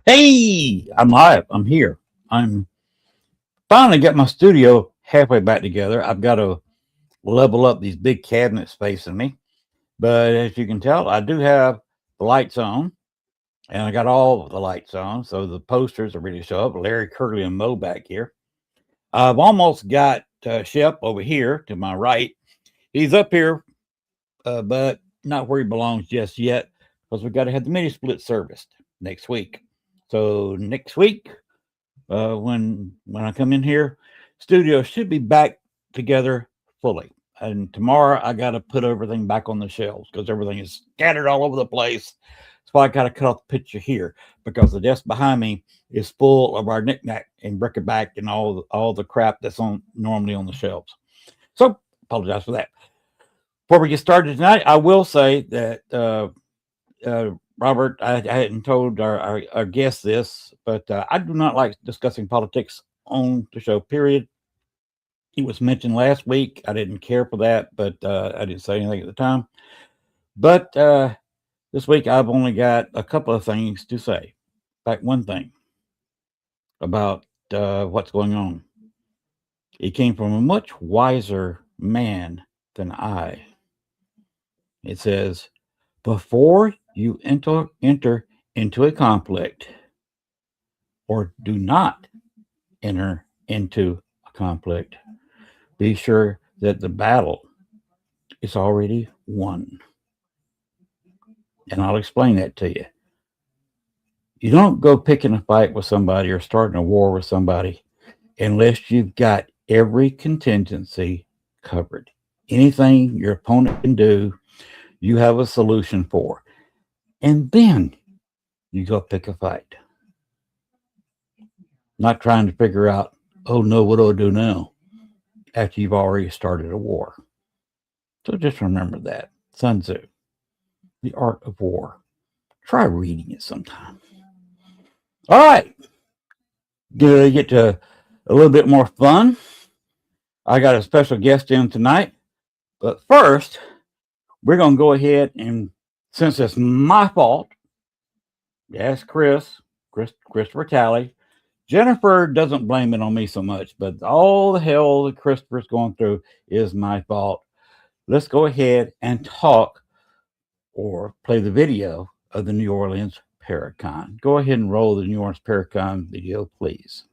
Hey, I'm live. I'm here. I'm finally got my studio halfway back together. I've got to level up these big cabinets facing me. But as you can tell, I do have the lights on, and I got all of the lights on. So the posters are ready to show up. Larry, Curly, and Mo back here. I've almost got Shep over here to my right. He's up here, but not where he belongs just yet because we got to have the mini split serviced next week. So next week, when I come in here, studio should be back together fully. And tomorrow I got to put everything back on the shelves because everything is scattered all over the place. So I got to cut off the picture here because the desk behind me is full of our knickknack and bric-a-brac and all the crap that's on normally on the shelves. So apologize for that. Before we get started tonight, I will say that Robert, I hadn't told our guests this, but I do not like discussing politics on the show, period. It was mentioned last week. I didn't care for that, but I didn't say anything at the time. But this week, I've only got a couple of things to say. In fact, one thing about what's going on. It came from a much wiser man than I. It says, before you enter into a conflict, or do not enter into a conflict, be sure that the battle is already won. And I'll explain that to you. You don't go picking a fight with somebody or starting a war with somebody unless you've got every contingency covered. Anything your opponent can do, you have a solution for. And then you go pick a fight. Not trying to figure out, oh no, what do I do now? After you've already started a war. So just remember that. Sun Tzu, The Art of War. Try reading it sometime. All right. Gonna get to a little bit more fun. I got a special guest in tonight. But first, we're going to go ahead and, since it's my fault, yes, Christopher Talley. Jennifer doesn't blame it on me so much, but all the hell that Christopher's going through is my fault. Let's go ahead and talk or play the video of the New Orleans Paracon. Go ahead and roll the New Orleans Paracon video, please.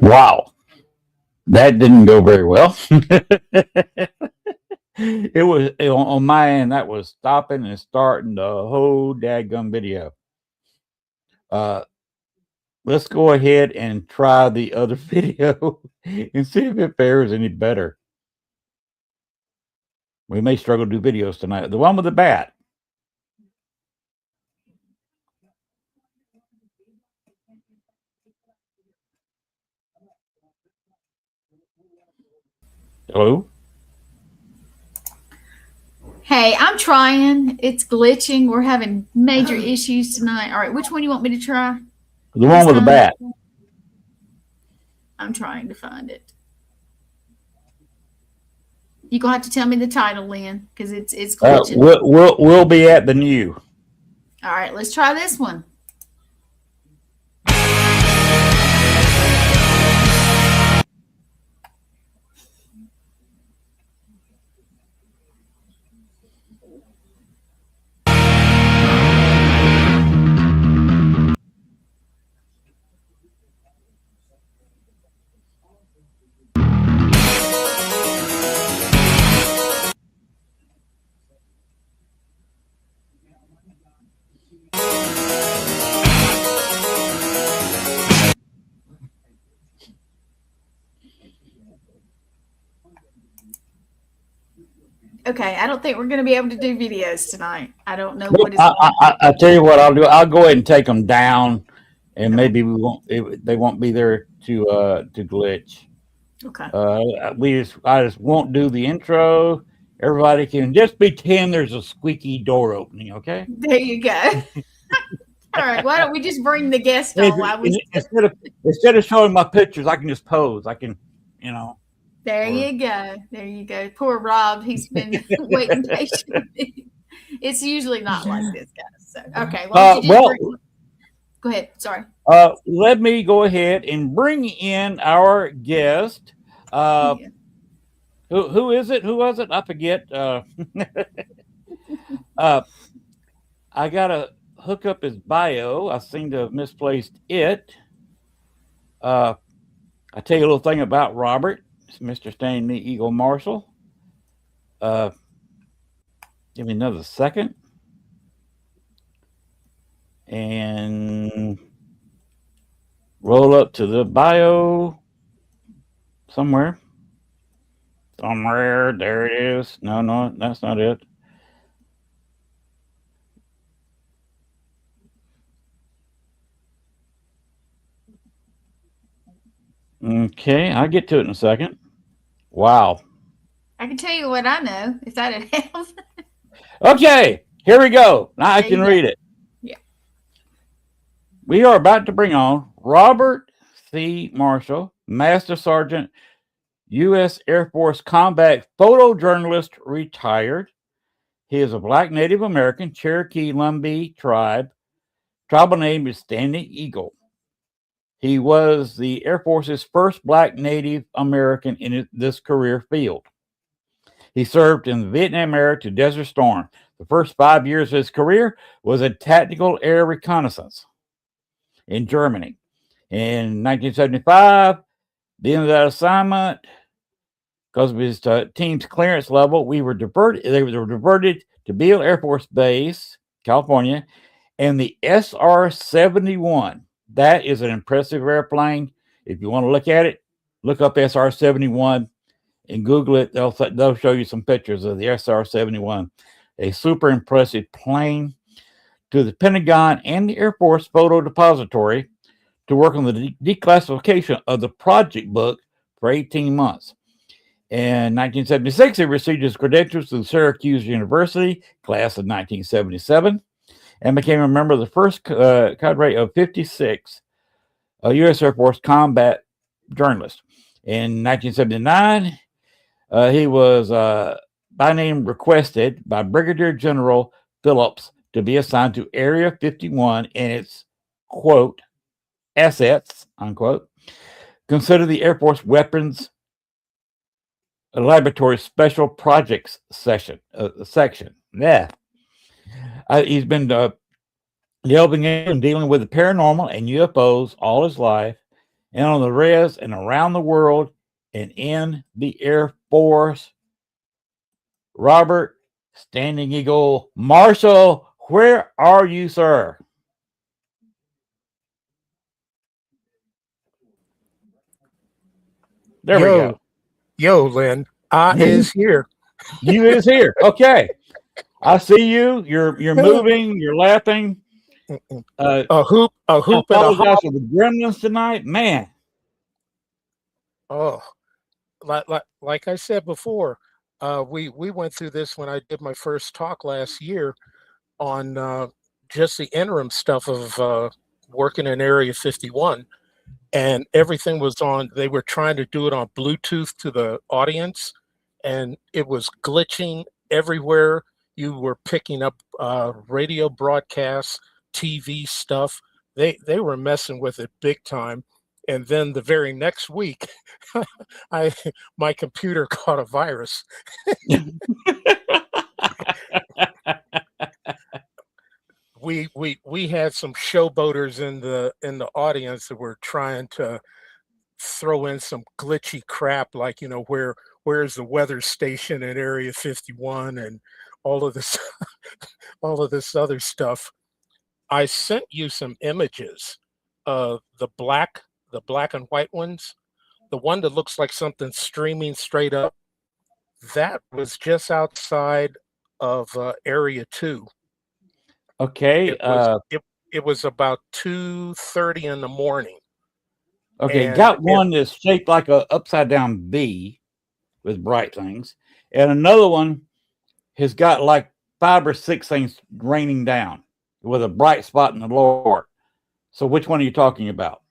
Wow. That didn't go very well. It was on my end. That was stopping and starting the whole dadgum video. Uh, let's go ahead and try the other video and see if it fares any better. We may struggle to do videos tonight. The one with the bat. Hello? Hey, I'm trying. It's glitching. We're having major issues tonight. All right, which one do you want me to try? The one with the bat. I'm trying to find it. You're gonna have to tell me the title, Lynn, because it's glitching. We'll be at the new. All right, let's try this one. Okay, I don't think we're gonna be able to do videos tonight. I don't know what is. I tell you what I'll do. I'll go ahead and take them down, and maybe we won't. They won't be there to glitch. Okay. I just won't do the intro. Everybody can just pretend there's a squeaky door opening. Okay. There you go. All right. Why don't we just bring the guest on? Instead of showing my pictures, I can just pose. I can, There you go. There you go. Poor Rob. He's been waiting patiently. It's usually not like this, guys. So okay. Go ahead. Sorry. Let me go ahead and bring in our guest. Who is it? Who was it? I forget. I gotta hook up his bio. I seem to have misplaced it. I tell you a little thing about Robert. It's Mr. Stanley Eagle Marshall. Give me another second. And roll up to the bio somewhere. Somewhere. There it is. No, that's not it. Okay, I'll get to it in a second. Wow. I can tell you what I know, if that'd help. Okay, here we go. Now I can read it. Yeah. We are about to bring on Robert C. Marshall, Master Sergeant, U.S. Air Force combat photojournalist, retired. He is a Black Native American, Cherokee Lumbee tribe. Tribal name is Stanley Eagle. He was the Air Force's first Black Native American in this career field. He served in the Vietnam era to Desert Storm. The first 5 years of his career was a tactical air reconnaissance in Germany. In 1975, the end of that assignment, because of his team's clearance level, they were diverted to Beale Air Force Base, California, and the SR-71. That is an impressive airplane. If you want to look at it, look up SR-71 and Google it. They'll show you some pictures of the SR-71. A super impressive plane. To the Pentagon and the Air Force Photo Depository to work on the declassification of the project book for 18 months. In 1976, he received his credentials through Syracuse University, class of 1977, and became a member of the first cadre of 56 U.S. Air Force combat journalists. In 1979, he was by name requested by Brigadier General Phillips to be assigned to Area 51 and its, quote, assets, unquote. Consider the Air Force Weapons Laboratory Special Projects section. Yeah. He's been delving in and dealing with the paranormal and UFOs all his life. And on the res and around the world, and in the Air Force. Robert Standing Eagle Marshall, where are you, sir? There we go. Yo, Lynn, I is here. You is here. Okay. I see you. You're moving. You're laughing. A hoop, I and a apologize hop. for the gremlins tonight, man. Oh, like I said before, we went through this when I did my first talk last year on just the interim stuff of working in Area 51, and everything was on. They were trying to do it on Bluetooth to the audience, and it was glitching everywhere. You were picking up radio broadcasts, TV stuff. They were messing with it big time. And then the very next week, I my computer caught a virus. We had some showboaters in the audience that were trying to throw in some glitchy crap, like, where's the weather station in Area 51 and all of this all of this other stuff. I sent you some images of the black and white ones. The one that looks like something streaming straight up, that was just outside of Area 2. Okay. It was about 2:30 in the morning. Okay. And Got one that's shaped like a upside down V with bright things, and another one has got like 5 or 6 things raining down with a bright spot in the lower. So which one are you talking about?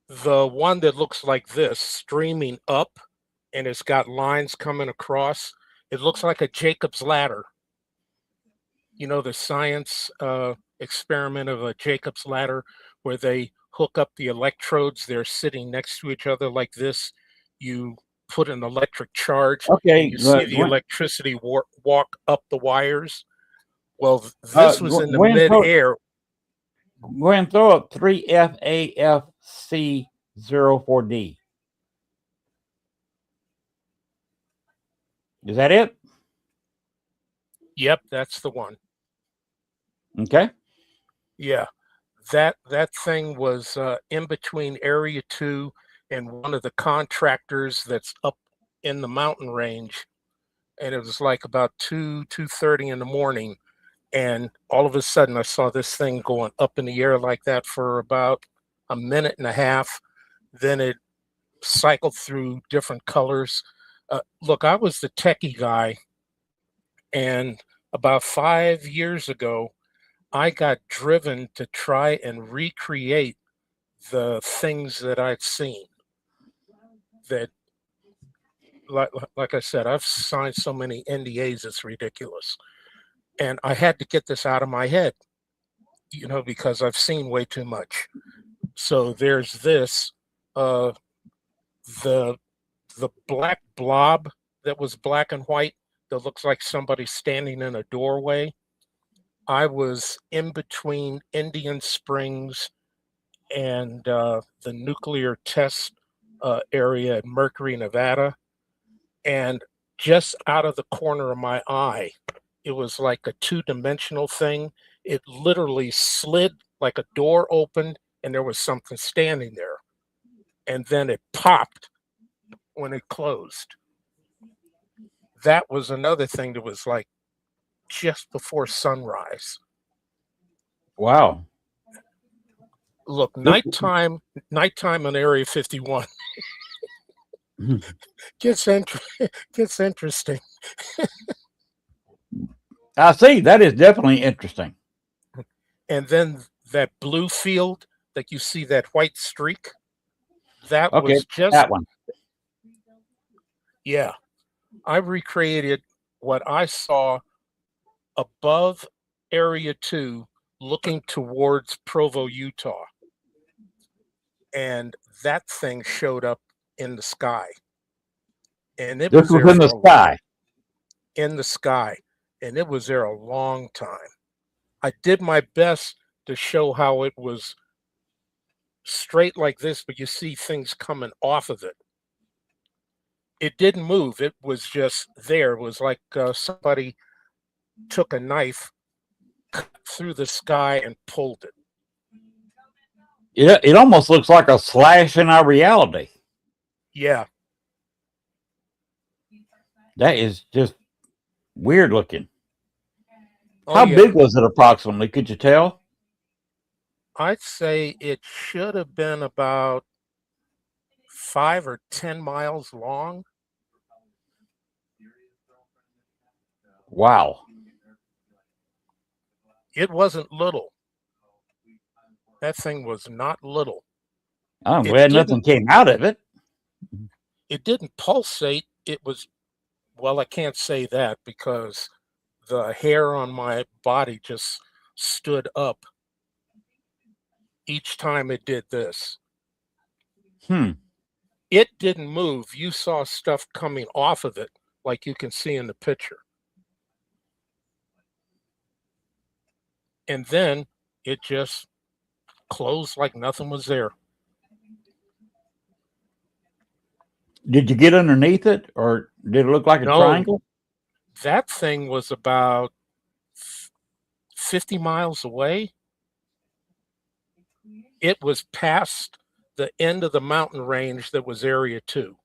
the one that looks like this, streaming up, and it's got lines coming across, it looks like a Jacob's ladder. You know, the science experiment of a Jacob's ladder where they hook up the electrodes, they're sitting next to each other like this. You put an electric charge and Okay. you see the electricity walk up the wires. Well, this was in the mid-air. Go ahead and throw up 3FAFC04D. Is that it? Yep, that's the one. Okay. Yeah, that thing was in between Area 2 and one of the contractors that's up in the mountain range, and it was like about 2:30 in the morning, and all of a sudden I saw this thing going up in the air like that for about a minute and a half. Then it cycled through different colors. Look, I was the techie guy, and about 5 years ago, I got driven to try and recreate the things that I'd seen. That, like I said, I've signed so many NDAs, it's ridiculous. And I had to get this out of my head, because I've seen way too much. So there's this, the the black blob that was black and white that looks like somebody standing in a doorway. I was in between Indian Springs and the nuclear test area at Mercury, Nevada. And just out of the corner of my eye, it was like a two-dimensional thing. It literally slid, like a door opened and there was something standing there. And then it popped when it closed. That was another thing that was like just before sunrise. Wow. Look, nighttime on Area 51 gets interesting. I see. That is definitely interesting. And then that blue field that you see, that white streak, that was just that one. Yeah. I recreated what I saw above Area 2 looking towards Provo, Utah. And that thing showed up in the sky. And it was in the sky. In the sky. And it was there a long time. I did my best to show how it was straight like this, but you see things coming off of it. It didn't move. It was just there. It was like somebody took a knife, cut through the sky, and pulled it. It almost looks like a slash in our reality. Yeah. That is just weird looking. Oh, How yeah. big was it approximately? Could you tell? I'd say it should have been about 5 or 10 miles long. Wow. It wasn't little. That thing was not little. I'm It glad didn't- nothing came out of it. It didn't pulsate. It was, well, I can't say that because the hair on my body just stood up each time it did this. It didn't move. You saw stuff coming off of it, like you can see in the picture. And then it just closed like nothing was there. Did you get underneath it, or did it look like a No. triangle? That thing was about 50 miles away. It was past the end of the mountain range that was Area 2,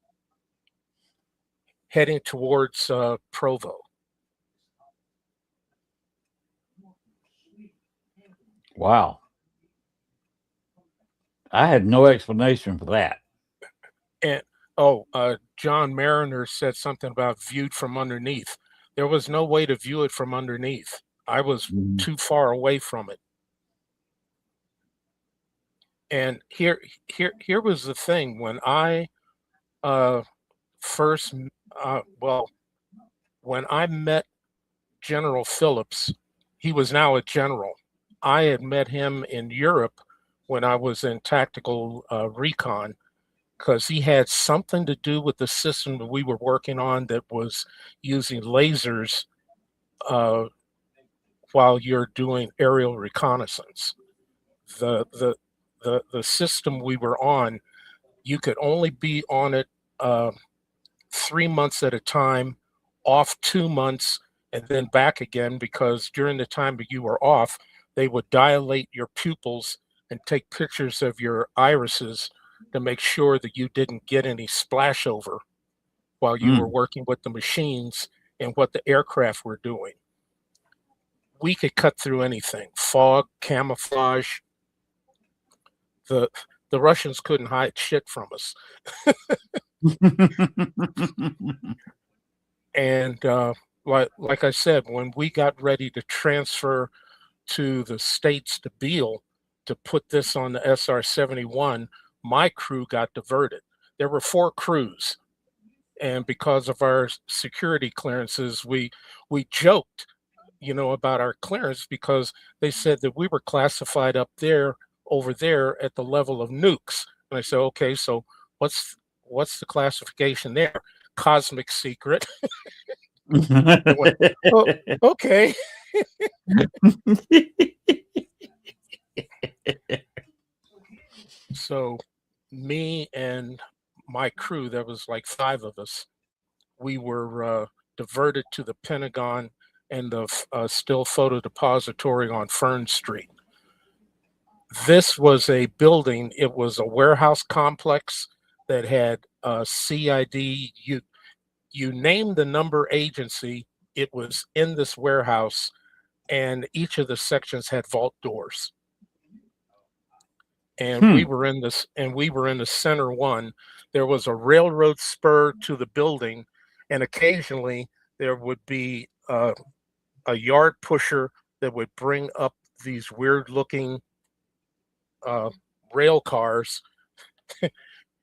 heading towards Provo. Wow. I had no explanation for that. And John Mariner said something about viewed from underneath. There was no way to view it from underneath. I was too far away from it. And here was the thing. When I when I met General Phillips, he was now a general. I had met him in Europe when I was in tactical recon, because he had something to do with the system that we were working on that was using lasers while you're doing aerial reconnaissance. The system we were on, you could only be on it 3 months at a time, off 2 months, and then back again, because during the time that you were off, they would dilate your pupils and take pictures of your irises to make sure that you didn't get any splash over while you were working with the machines and what the aircraft were doing. We could cut through anything, fog, camouflage. The Russians couldn't hide shit from us. And like I said, when we got ready to transfer to the States to Beale to put this on the SR-71, my crew got diverted. There were 4 crews. And because of our security clearances, we joked, about our clearance, because they said that we were classified over there at the level of nukes. And I said, okay, so what's the classification there? Cosmic secret. Went, oh, okay. So me and my crew, there was like 5 of us, we were diverted to the Pentagon and the still photo depository on Fern Street. This was a building. It was a warehouse complex that had CID. You named the number agency, it was in this warehouse, and each of the sections had vault doors. And we were in the center one. There was a railroad spur to the building, and occasionally there would be a yard pusher that would bring up these weird looking rail cars.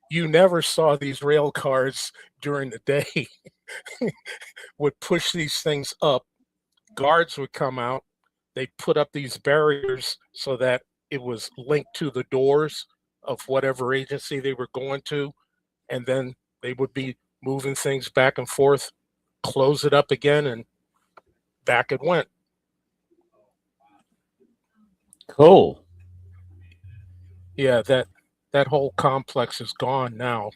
You never saw these rail cars during the day. Would push these things up. Guards would come out. They'd put up these barriers so that it was linked to the doors of whatever agency they were going to. And then they would be moving things back and forth, close it up again, and back it went. Cool. Yeah, that whole complex is gone now.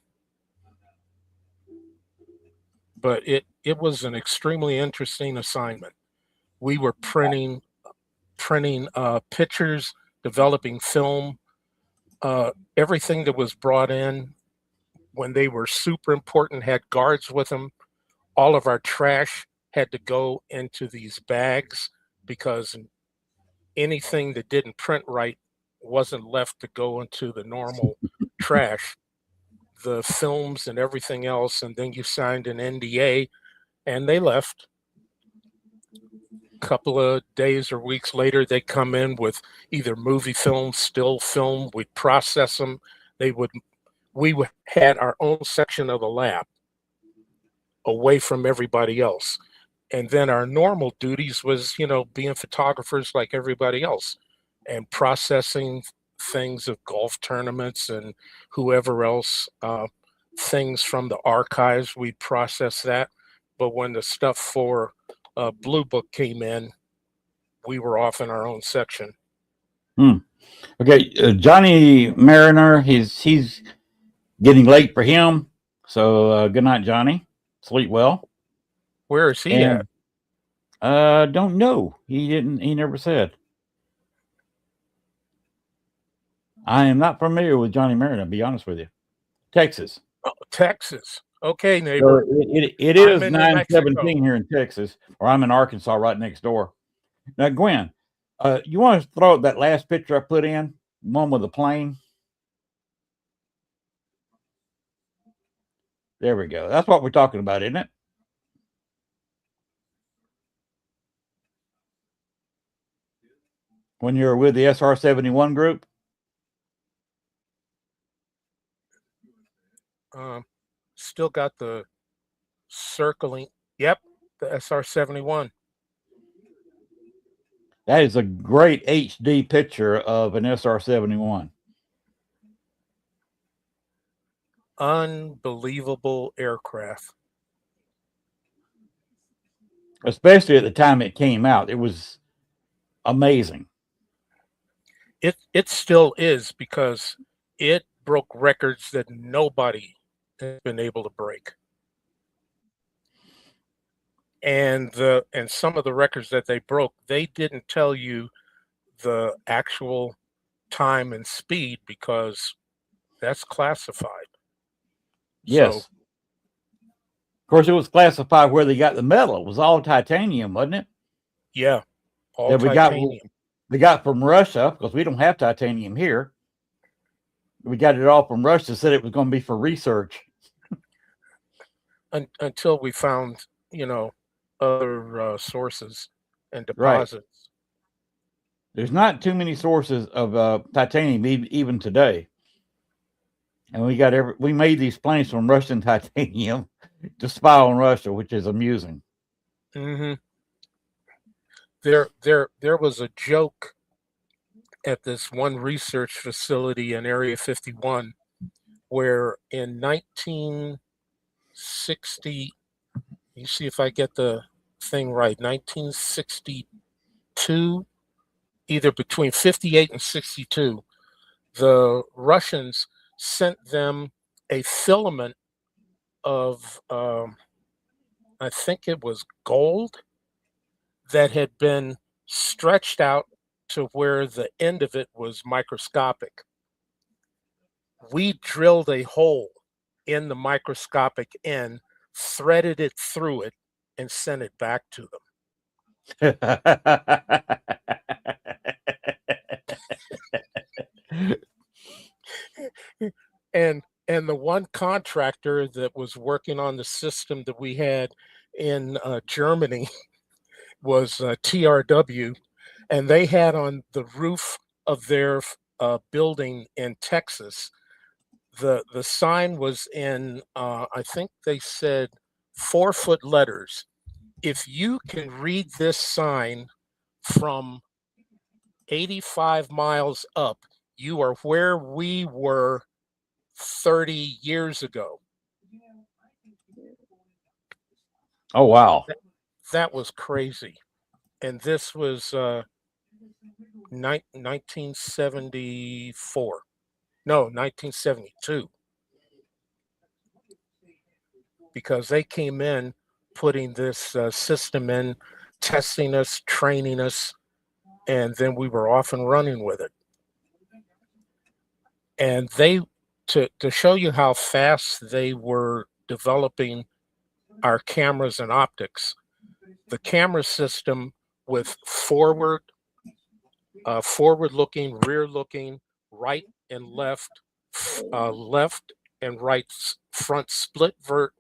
but it was an extremely interesting assignment. We were printing pictures, developing film, everything that was brought in when they were super important had guards with them. All of our trash had to go into these bags because anything that didn't print right wasn't left to go into the normal trash, the films and everything else. And then you signed an NDA and they left. A couple of days or weeks later, they come in with either movie film, still film. We'd process them. We had our own section of the lab away from everybody else. And then our normal duties was, being photographers like everybody else and processing things of golf tournaments and whoever else, things from the archives, we process that. But when the stuff for Blue Book came in, we were off in our own section. Okay, Johnny Mariner, he's getting late for him. So good night, Johnny. Sleep well. Where is he at? Don't know. He never said. I am not familiar with Johnny Mariner, to be honest with you. Texas. Oh, Texas. Okay, neighbor. So it is 9:17 here in Texas, or I'm in Arkansas right next door. Now, Gwen, you want to throw up that last picture I put in, one with the plane? There we go. That's what we're talking about, isn't it? When you're with the SR-71 group? Still got the circling. Yep, the SR-71. That is a great HD picture of an SR-71. Unbelievable aircraft. Especially at the time it came out. It was amazing. It still is, because it broke records that nobody has been able to break. And some of the records that they broke, they didn't tell you the actual time and speed because that's classified. Yes. So, of course, it was classified where they got the metal. It was all titanium, wasn't it? Yeah, all that titanium. We got from Russia, because we don't have titanium here. We got it all from Russia, said it was going to be for research. Until we found, other sources and deposits. Right. There's not too many sources of titanium even today. And we made these planes from Russian titanium to spy on Russia, which is amusing. Mm-hmm. There was a joke at this one research facility in Area 51 where in 1960, you see if I get the thing right, 1962, either between 58 and 62, the Russians sent them a filament of, I think it was gold, that had been stretched out to where the end of it was microscopic. We drilled a hole in the microscopic end, threaded it through it, and sent it back to them. And the one contractor that was working on the system that we had in Germany was TRW, and they had on the roof of their building in Texas, the sign was in, I think they said 4-foot letters. If you can read this sign from 85 miles up, you are where we were 30 years ago. Oh, wow. That was crazy. And this was 1974. No, 1972. because they came in putting this system in, testing us, training us, and then we were off and running with it. And they, to show you how fast they were developing our cameras and optics, the camera system with forward-looking, rear-looking, right and left, left and right front split vert,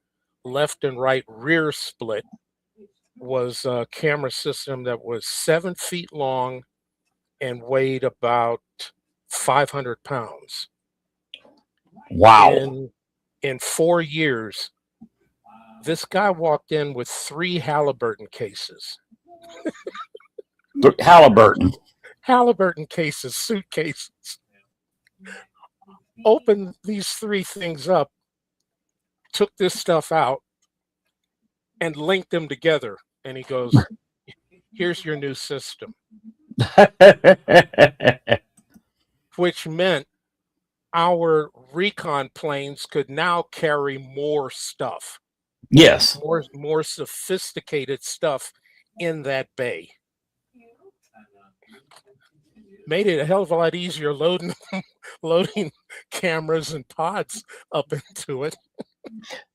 left and right rear split, was a camera system that was 7 feet long and weighed about 500 pounds. Wow. In 4 years, this guy walked in with 3 Halliburton cases. Halliburton. Halliburton cases, suitcases. Opened these 3 things up, took this stuff out, and linked them together. And he goes, here's your new system. Which meant our recon planes could now carry more stuff. Yes. More sophisticated stuff in that bay. Made it a hell of a lot easier loading cameras and pods up into it.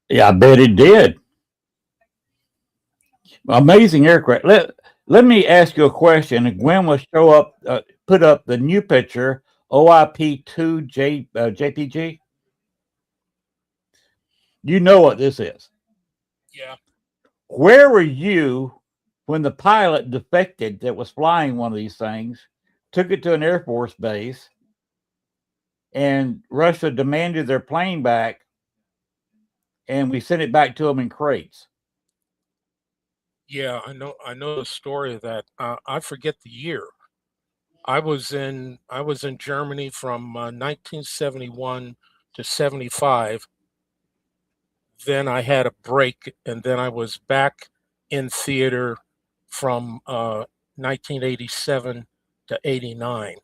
Yeah, I bet it did. Amazing aircraft. Let me ask you a question. Gwen will put up the new picture, OIP2 JPG. You know what this is. Yeah. Where were you when the pilot defected that was flying one of these things, took it to an Air Force base, and Russia demanded their plane back, and we sent it back to them in crates? Yeah, I know the story of that. I forget the year. I was in Germany from 1971 to 75. Then I had a break, and then I was back in theater from 1987 to 89.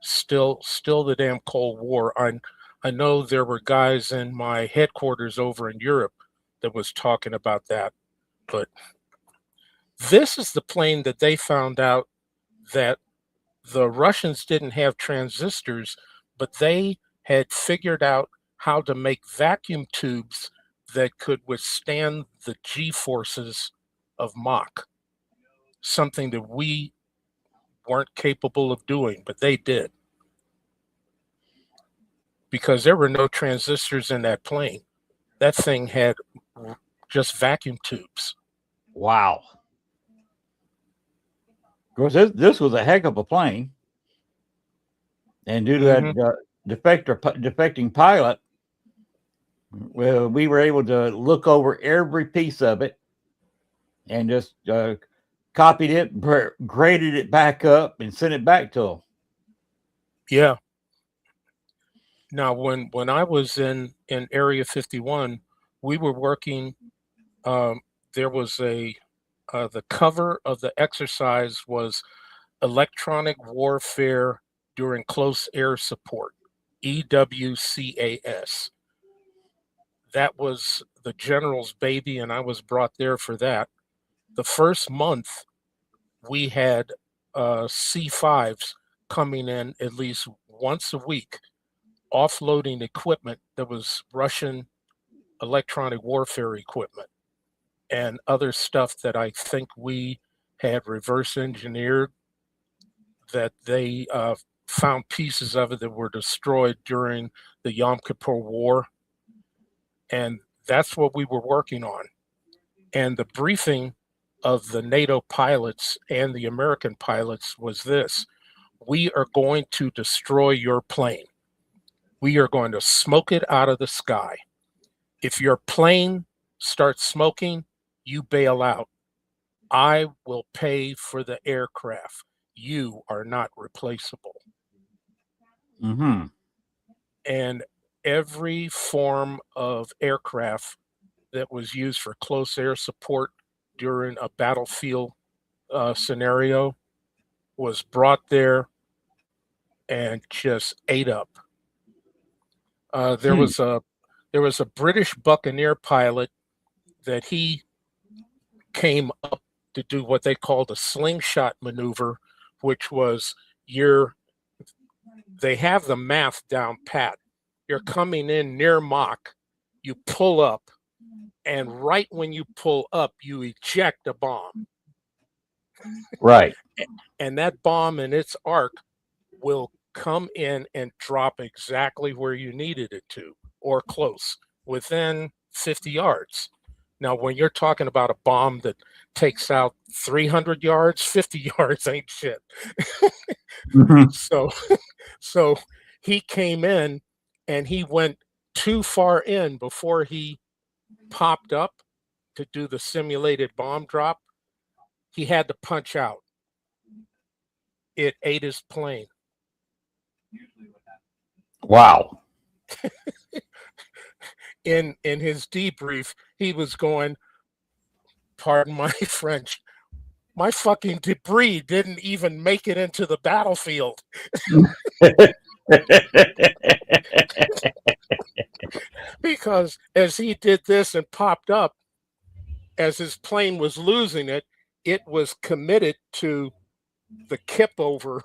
Still the damn Cold War. I know there were guys in my headquarters over in Europe that was talking about that, but this is the plane that they found out that the Russians didn't have transistors, but they had figured out how to make vacuum tubes that could withstand the G-forces of Mach, something that we weren't capable of doing, but they did. Because there were no transistors in that plane. That thing had just vacuum tubes. Wow. Of course, this was a heck of a plane. And due to that defecting pilot, well, we were able to look over every piece of it and just copied it, graded it back up, and sent it back to them. Yeah. Now, when I was in Area 51, we were working. There was the cover of the exercise was Electronic Warfare During Close Air Support, EWCAS. That was the general's baby, and I was brought there for that. The first month, we had C5s coming in at least once a week, offloading equipment that was Russian electronic warfare equipment and other stuff that I think we had reverse engineered, that they found pieces of it that were destroyed during the Yom Kippur War. And that's what we were working on. And the briefing of the NATO pilots and the American pilots was this: we are going to destroy your plane. We are going to smoke it out of the sky. If your plane starts smoking, you bail out. I will pay for the aircraft. You are not replaceable. Mm-hmm. And every form of aircraft that was used for close air support during a battlefield scenario was brought there and just ate up. There was there was a British Buccaneer pilot that he came up to do what they called a slingshot maneuver, which was they have the math down pat. You're coming in near Mach, you pull up, and right when you pull up, you eject a bomb. Right. And that bomb in its arc will come in and drop exactly where you needed it to, or close, within 50 yards. Now, when you're talking about a bomb that takes out 300 yards, 50 yards ain't shit. Mhm. So he came in and he went too far in before he popped up to do the simulated bomb drop. He had to punch out. It ate his plane. Wow. In his debrief, he was going, pardon my French, my fucking debris didn't even make it into the battlefield. Because as he did this and popped up, as his plane was losing it, it was committed to the kip over.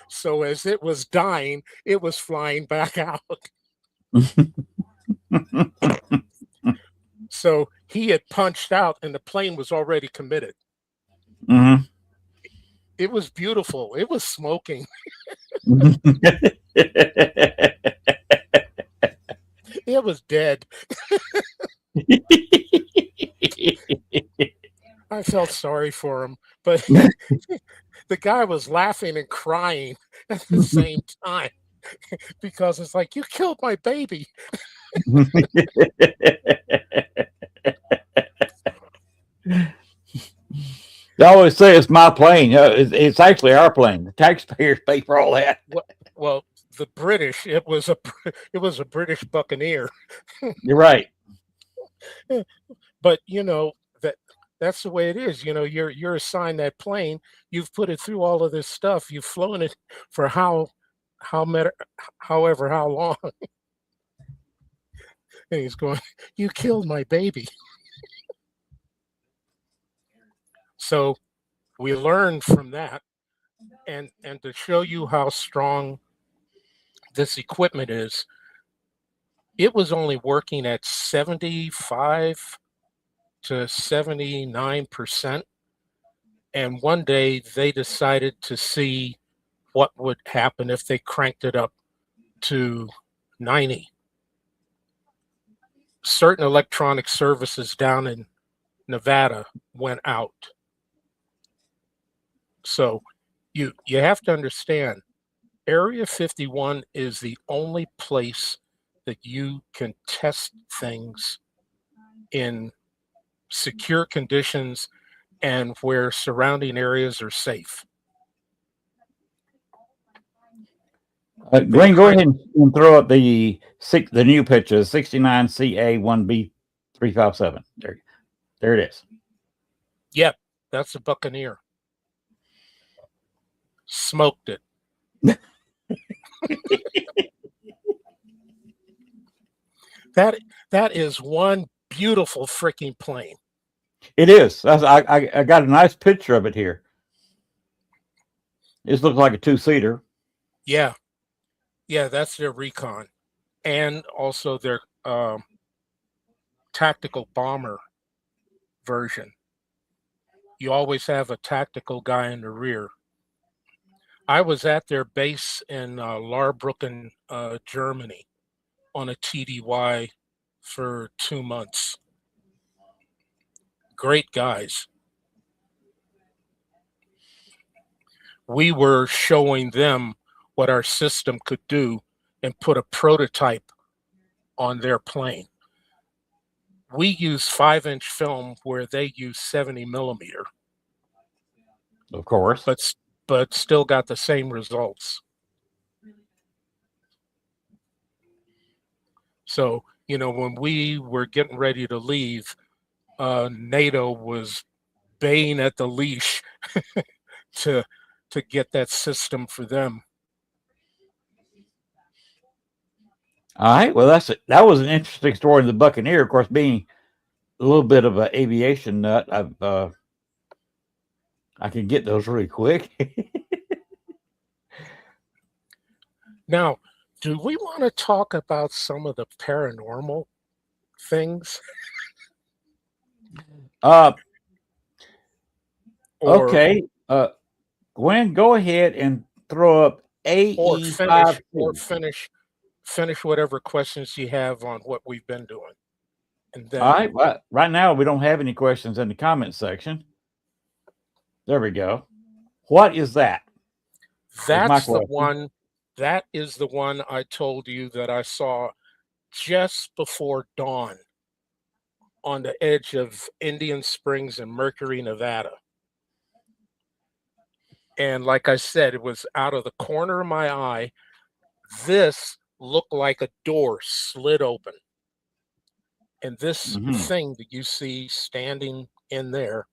So as it was dying, it was flying back out. So he had punched out and the plane was already committed. Mm-hmm. It was beautiful. It was smoking. It was dead. I felt sorry for him, but the guy was laughing and crying at the same time because it's like, you killed my baby. They always say it's my plane. It's actually our plane. The taxpayers pay for all that. Well, the British, it was a British Buccaneer. You're right. But that's the way it is. You're assigned that plane. You've put it through all of this stuff. You've flown it for however how long. And he's going, you killed my baby. So we learned from that, and to show you how strong this equipment is, it was only working at 75 to 79%. And one day they decided to see what would happen if they cranked it up to 90. Certain electronic services down in Nevada went out. So you have to understand, Area 51 is the only place that you can test things in secure conditions and where surrounding areas are safe. Glenn, go ahead and throw up the new picture, 69CA1B357. There it is. Yep, that's a Buccaneer. Smoked it. That is one beautiful freaking plane. It is. I got a nice picture of it here. This looks like a two-seater. Yeah, that's their Recon, and also their tactical bomber version. You always have a tactical guy in the rear. I was at their base in Saarbrücken, Germany, on a TDY for 2 months. Great guys. We were showing them what our system could do and put a prototype on their plane. We use 5-inch film where they use 70 millimeter. Of course. But still got the same results. So, when we were getting ready to leave, NATO was baying at the leash to get that system for them. All right. Well, that was an interesting story in the Buccaneer. Of course, being a little bit of an aviation nut, I can get those really quick. Now, do we want to talk about some of the paranormal things? uh, Or okay. Gwen, go ahead and throw up or AE finish five or two. finish whatever questions you have on what we've been doing. And All then right. Well, right now we don't have any questions in the comment section. There we go. What is that? Is my that's the question. one that is the one I told you that I saw just before dawn on the edge of Indian Springs and Mercury, Nevada. And like I said, it was out of the corner of my eye. This looked like a door slid open. And this Mm-hmm. thing that you see standing in there,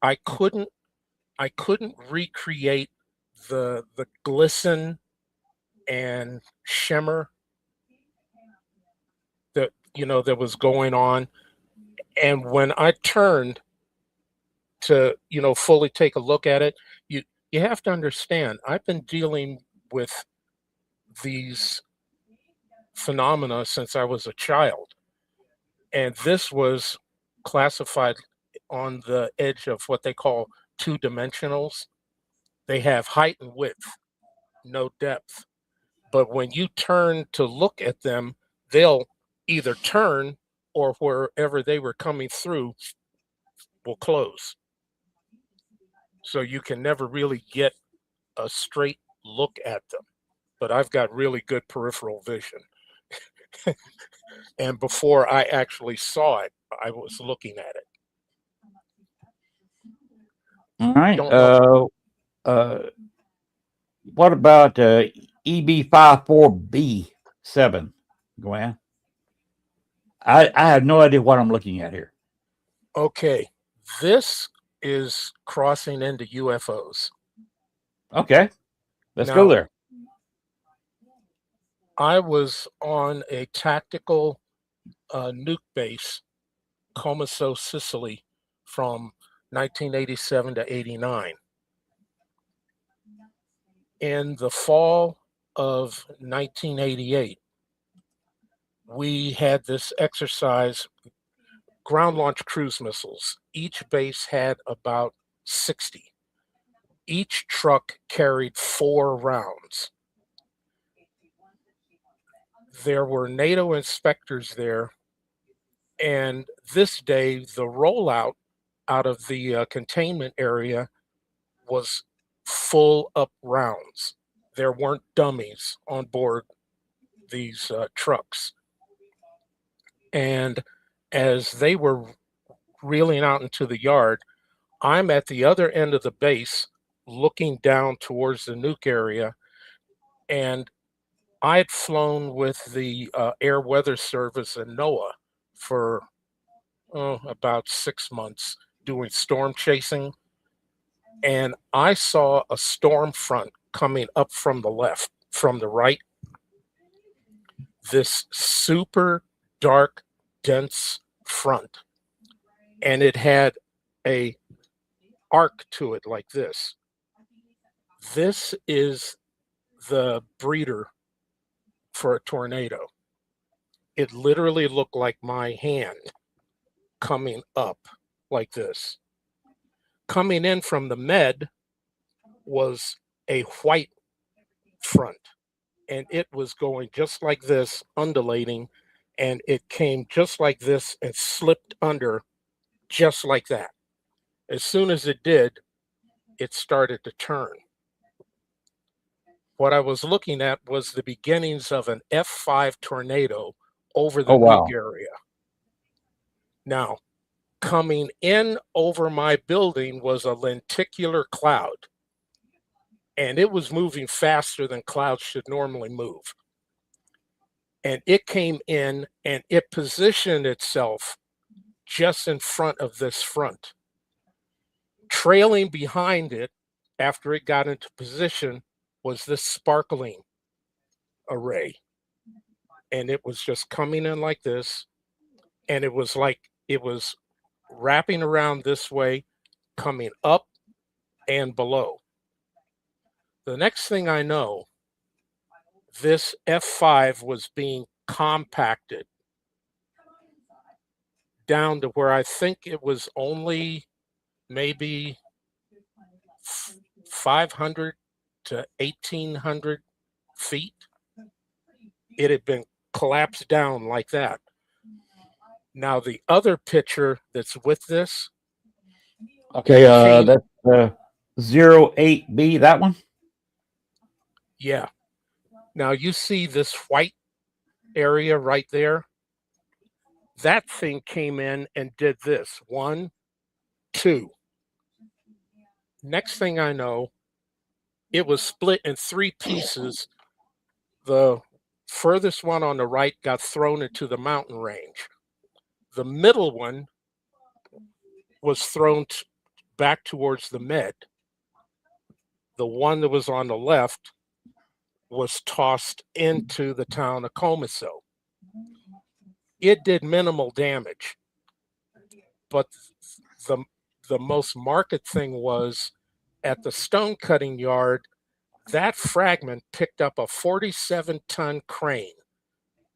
I couldn't recreate the glisten and shimmer that that was going on. And when I turned to fully take a look at it, you have to understand, I've been dealing with these phenomena since I was a child, and this was classified on the edge of what they call two dimensionals. They have height and width, no depth. But when you turn to look at them, they'll either turn or wherever they were coming through will close. So you can never really get a straight look at them. But I've got really good peripheral vision. And before I actually saw it, I was looking at it. All right. Don't know. Uh, what about EB54B7, Gwen? I have no idea what I'm looking at here. Okay, this is crossing into UFOs. Okay, let's go Now, there. I was on a tactical nuke base, Comiso, Sicily, from 1987 to 89. In the fall of 1988, we had this exercise, ground launch cruise missiles. Each base had about 60. Each truck carried 4 rounds. There were NATO inspectors there, and this day the rollout out of the containment area was full up rounds. There weren't dummies on board these trucks. And as they were reeling out into the yard, I'm at the other end of the base looking down towards the nuke area. And I had flown with the Air Weather Service and NOAA for about 6 months doing storm chasing. And I saw a storm front coming up from the left, from the right. This super dark, dense front. And it had a arc to it like this. This is the breeder for a tornado. It literally looked like my hand coming up like this. Coming in from the med was a white front, and it was going just like this, undulating, and it came just like this and slipped under just like that. As soon as it did, it started to turn. What I was looking at was the beginnings of an F5 tornado over the Oh nuke wow. area. Now, coming in over my building was a lenticular cloud, and it was moving faster than clouds should normally move. And it came in and it positioned itself just in front of this front. Trailing behind it after it got into position was this sparkling array. And it was just coming in like this. And it was like it was wrapping around this way, coming up and below. The next thing I know, this F5 was being compacted down to where I think it was only maybe 500 to 1,800 feet. It had been collapsed down like that. Now, the other picture that's with this. Okay, that's 08B, that one? Yeah. Now, you see this white area right there? That thing came in and did this. 1, 2. Next thing I know, it was split in 3 pieces. The furthest one on the right got thrown into the mountain range. The middle one was thrown back towards the med. The one that was on the left was tossed into the town of Comiso. It did minimal damage, but the most marked thing was at the stone cutting yard, that fragment picked up a 47-ton crane,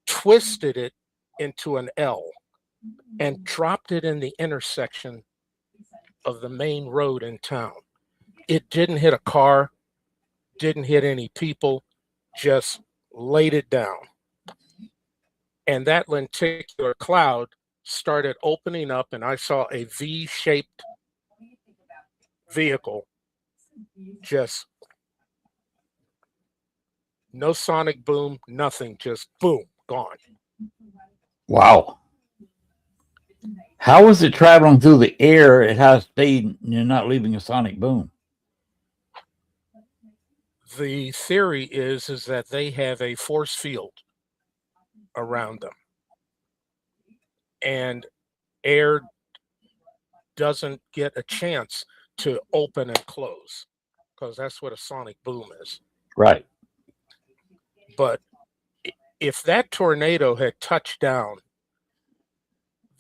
twisted it into an L, and dropped it in the intersection of the main road in town. It didn't hit a car, didn't hit any people, just laid it down. And that lenticular cloud started opening up, and I saw a V-shaped vehicle, just no sonic boom, nothing, just boom, gone. Wow. How is it traveling through the air at high speed and you're not leaving a sonic boom? The theory is that they have a force field around them, and air doesn't get a chance to open and close, because that's what a sonic boom is. Right. But if that tornado had touched down,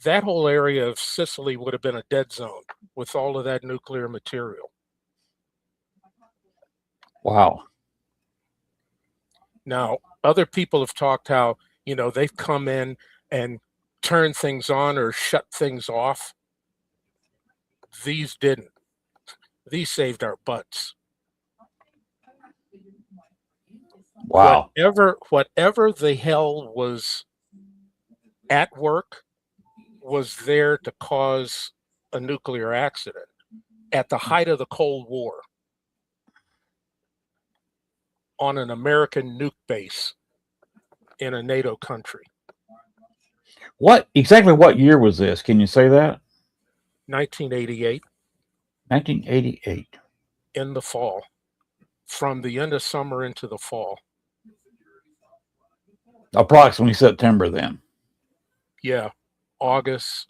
that whole area of Sicily would have been a dead zone with all of that nuclear material. Wow. Now, other people have talked how, they've come in and turned things on or shut things off. These didn't. These saved our butts. Wow. Whatever the hell was at work was there to cause a nuclear accident at the height of the Cold War on an American nuke base in a NATO country. What year was this? Can you say that? 1988. 1988. In the fall, from the end of summer into the fall. Approximately September then. Yeah, August,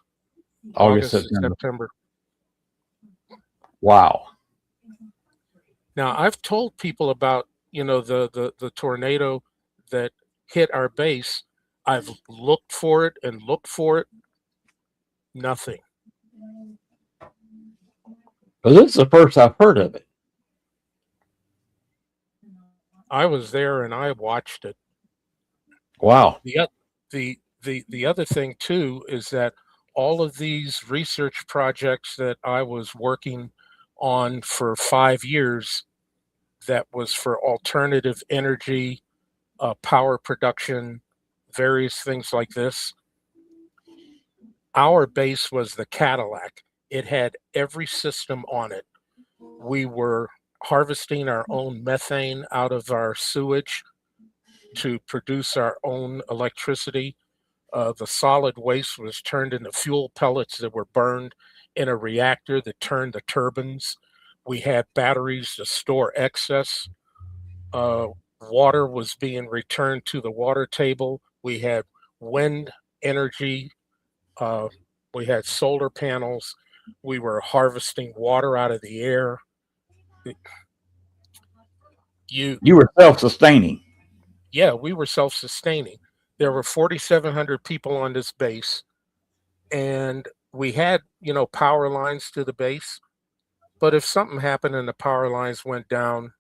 September. Wow. Now, I've told people about, the tornado that hit our base. I've looked for it and looked for it. Nothing. Well, this is the first I've heard of it. I was there and I watched it. Wow. The other thing too is that all of these research projects that I was working on for 5 years, that was for alternative energy, power production, various things like this. Our base was the Cadillac. It had every system on it. We were harvesting our own methane out of our sewage to produce our own electricity. The solid waste was turned into fuel pellets that were burned in a reactor that turned the turbines. We had batteries to store excess. Water was being returned to the water table. We had wind energy. We had solar panels. We were harvesting water out of the air. You were self-sustaining. Yeah, we were self-sustaining. There were 4,700 people on this base, and we had, power lines to the base. But if something happened and the power lines went down,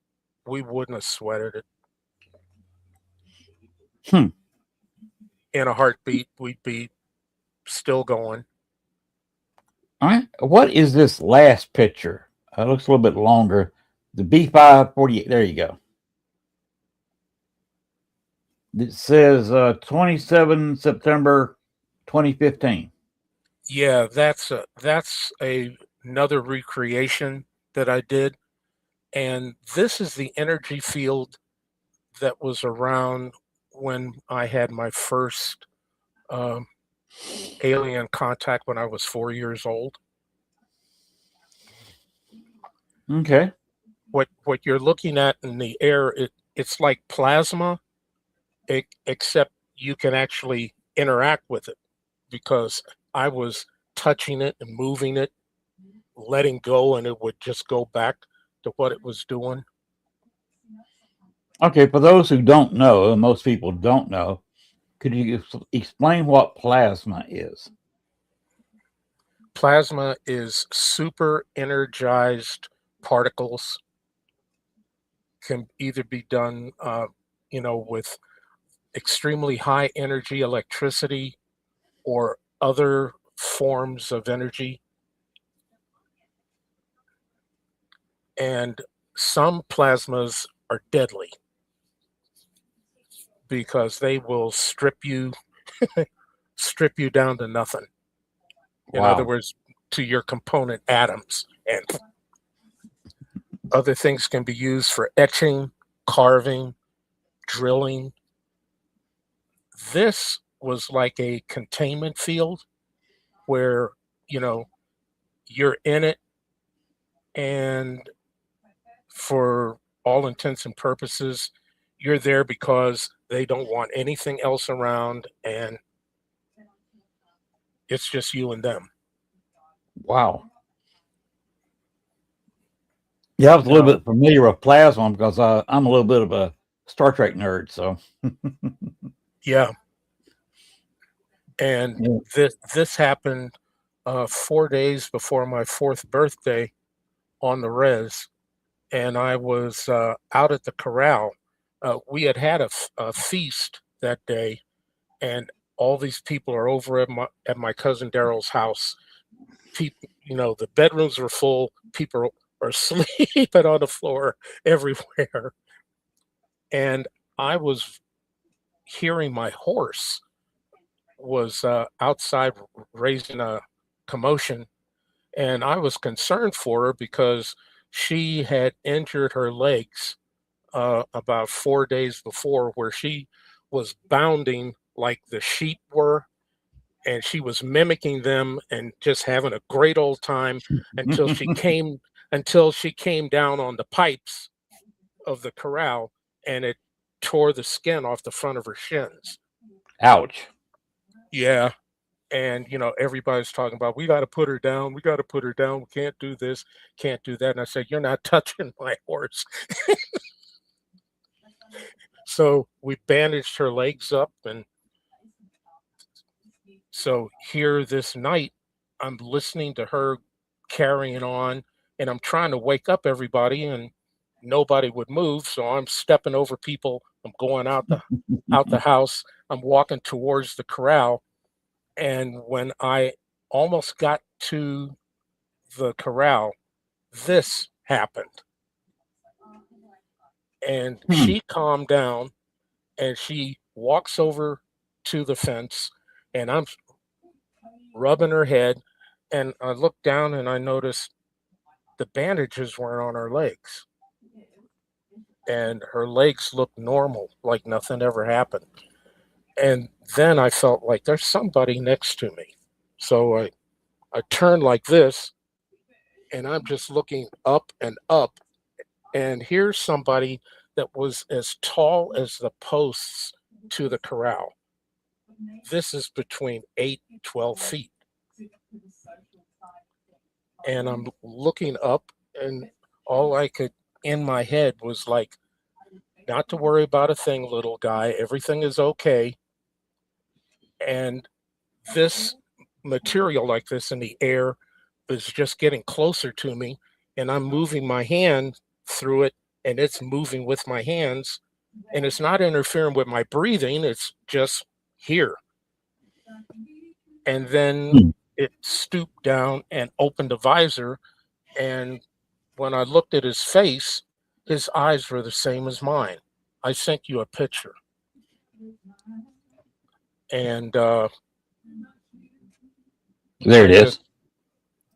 we wouldn't have sweated it. Hmm. In a heartbeat, we'd be still going. All right. What is this last picture? It looks a little bit longer. The B548. There you go. It says 27 September 2015. Yeah, that's another recreation that I did, and this is the energy field that was around when I had my first um, alien contact when I was 4 years old. Okay. What you're looking at in the air, it's like plasma, except you can actually interact with it because I was touching it and moving it, letting go, and it would just go back to what it was doing. Okay. For those who don't know, and most people don't know, could you explain what plasma is? Plasma is super energized particles, can either be done, with extremely high energy electricity or other forms of energy. And some plasmas are deadly because they will strip you down to nothing. In other Wow. words, to your component atoms. And other things can be used for etching, carving, drilling. This was like a containment field where, you know, you're in it, and for all intents and purposes, you're there because they don't want anything else around, and it's just you and them. Wow. Yeah, I was a little Now, bit familiar with plasma because I'm a little bit of a Star Trek nerd. So, yeah, and yeah. this happened 4 days before my fourth birthday on the res, and I was out at the corral. We had a feast that day, and all these people are over at my cousin Daryl's house. People, the bedrooms were full. People are sleeping on the floor everywhere, and I was hearing my horse was outside raising a commotion, and I was concerned for her because she had injured her legs about 4 days before, where she was bounding like the sheep were, and she was mimicking them and just having a great old time until she came down on the pipes of the corral, and it tore the skin off the front of her shins. Ouch. Yeah. And everybody's talking about, we got to put her down, we got to put her down, we can't do this, can't do that. And I said, you're not touching my horse. So we bandaged her legs up, and so here this night, I'm listening to her carrying on, and I'm trying to wake up everybody, and nobody would move. So I'm stepping over people. I'm going out the house. I'm walking towards the corral, and when I almost got to the corral, this happened, and Hmm. she calmed down, and she walks over to the fence, and I'm rubbing her head, and I look down and I notice the bandages weren't on her legs, and her legs looked normal, like nothing ever happened. And then I felt like there's somebody next to me. So I turned like this, and I'm just looking up and up, and here's somebody that was as tall as the posts to the corral. This is between 8 and 12 feet. And I'm looking up, and all I could in my head was like, not to worry about a thing, little guy. Everything is okay. And this material like this in the air is just getting closer to me, and I'm moving my hand through it, and it's moving with my hands, and it's not interfering with my breathing. It's just here. And then Hmm. it stooped down and opened the visor, and when I looked at his face, his eyes were the same as mine. I sent you a picture. And There I it is. just,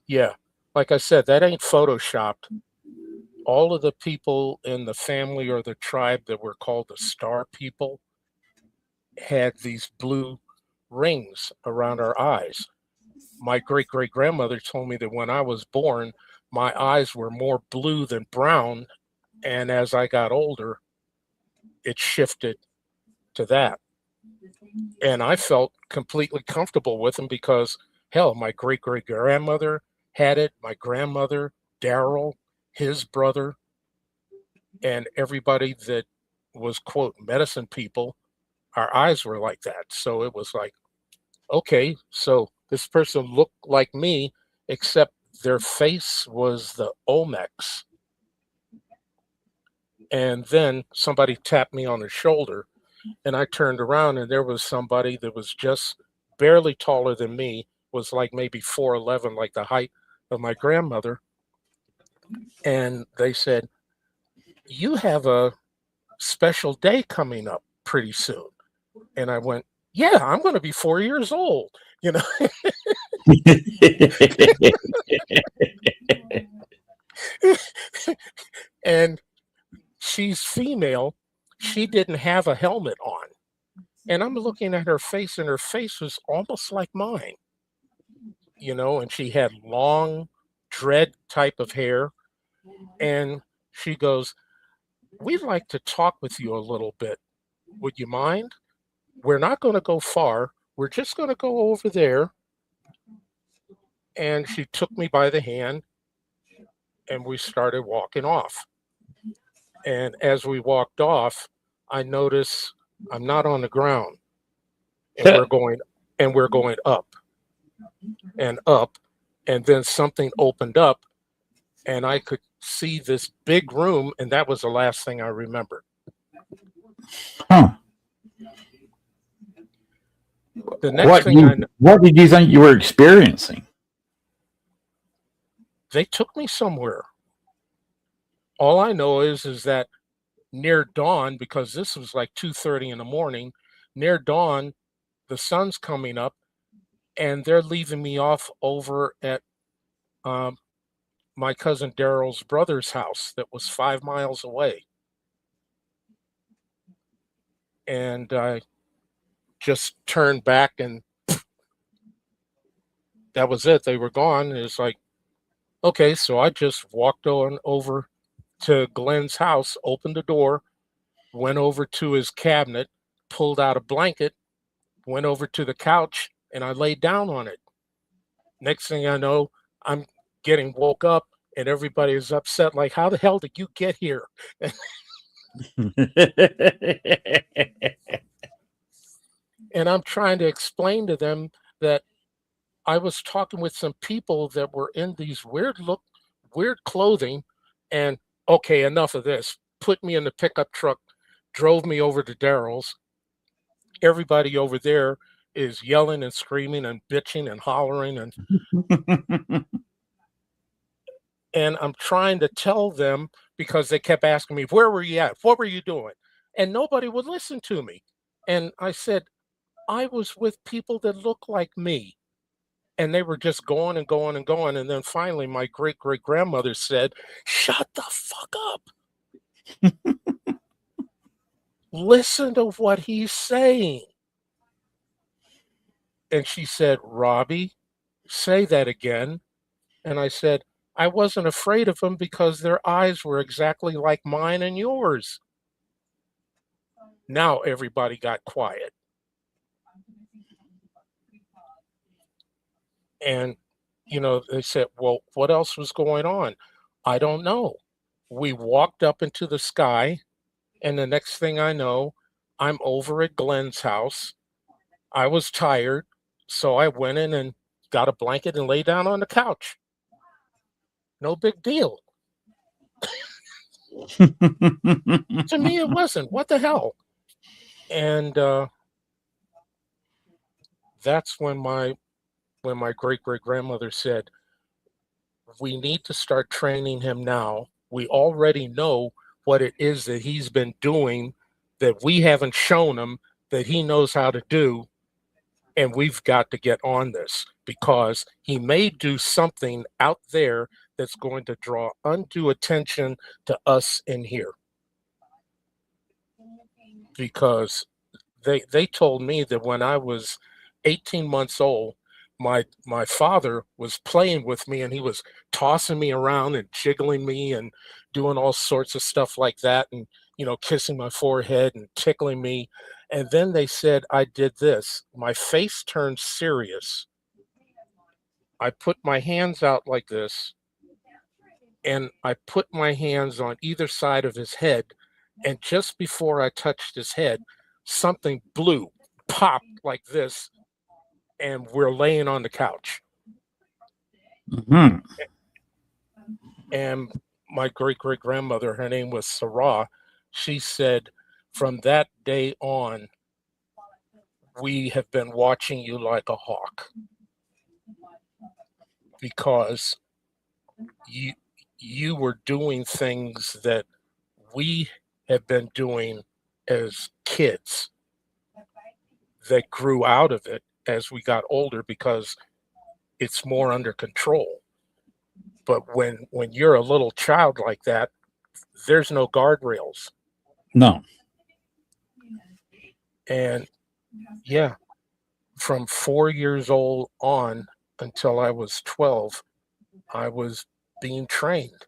yeah, like I said, that ain't photoshopped. All of the people in the family or the tribe that were called the Star People had these blue rings around our eyes. My great great grandmother told me that when I was born, my eyes were more blue than brown. And as I got older, it shifted to that. And I felt completely comfortable with them because, hell, my great great grandmother had it, my grandmother, Daryl, his brother, and everybody that was, quote, medicine people, our eyes were like that. So it was like, okay, so this person looked like me, except their face was the Olmecs. And then somebody tapped me on the shoulder, and I turned around, and there was somebody that was just barely taller than me, was like maybe 4'11", like the height of my grandmother. And they said, "You have a special day coming up pretty soon." And I went, "Yeah, I'm going to be 4 years old, you know." And she's female. She didn't have a helmet on. And I'm looking at her face, and her face was almost like mine, and she had long, dread type of hair. And she goes, "We'd like to talk with you a little bit. Would you mind? We're not going to go far. We're just going to go over there." And she took me by the hand, and we started walking off. And as we walked off, I notice I'm not on the ground, and we're going up and up, and then something opened up, and I could see this big room, and that was the last thing I remembered. Huh. The next thing I know, What did you think you were experiencing? they took me somewhere. All I know is that near dawn, because this was like 2:30 in the morning, near dawn, the sun's coming up, and they're leaving me off over at um, my cousin Daryl's brother's house that was 5 miles away. And I just turned back, and that was it. They were gone. It's like, okay, so I just walked on over to Glenn's house, opened the door, went over to his cabinet, pulled out a blanket, went over to the couch, and I laid down on it. Next thing I know, I'm getting woke up, and everybody is upset, like, how the hell did you get here? And I'm trying to explain to them that I was talking with some people that were in these weird clothing, and okay, enough of this. Put me in the pickup truck, drove me over to Daryl's. Everybody over there is yelling and screaming and bitching and hollering, and I'm trying to tell them because they kept asking me, "Where were you at? What were you doing?" And nobody would listen to me. And I said, "I was with people that look like me." And they were just going and going and going. And then finally, my great great grandmother said, "Shut the fuck up. Listen to what he's saying." And she said, "Robbie, say that again." And I said, "I wasn't afraid of them because their eyes were exactly like mine and yours." Now everybody got quiet. And, they said, "Well, what else was going on?" I don't know. We walked up into the sky, And the next thing I know, I'm over at Glenn's house. I was tired, so I went in and got a blanket and lay down on the couch. No big deal. To me, it wasn't. What the hell? And that's when my great great grandmother said, "We need to start training him now. We already know what it is that he's been doing that we haven't shown him that he knows how to do, and we've got to get on this because he may do something out there that's going to draw undue attention to us in here." Because they told me that when I was 18 months old, my father was playing with me and he was tossing me around and jiggling me and doing all sorts of stuff like that, and kissing my forehead and tickling me. And then they said I did this. My face turned serious. I put my hands out like this, and I put my hands on either side of his head. And just before I touched his head, something blew, popped like this, and we're laying on the couch. Mm-hmm. And my great great grandmother, her name was Sarah, she said, "From that day on, we have been watching you like a hawk because you were doing things that we have been doing as kids that grew out of it as we got older because it's more under control. But when you're a little child like that, there's no guardrails." No. And yeah, from 4 years old on until I was 12, I was being trained.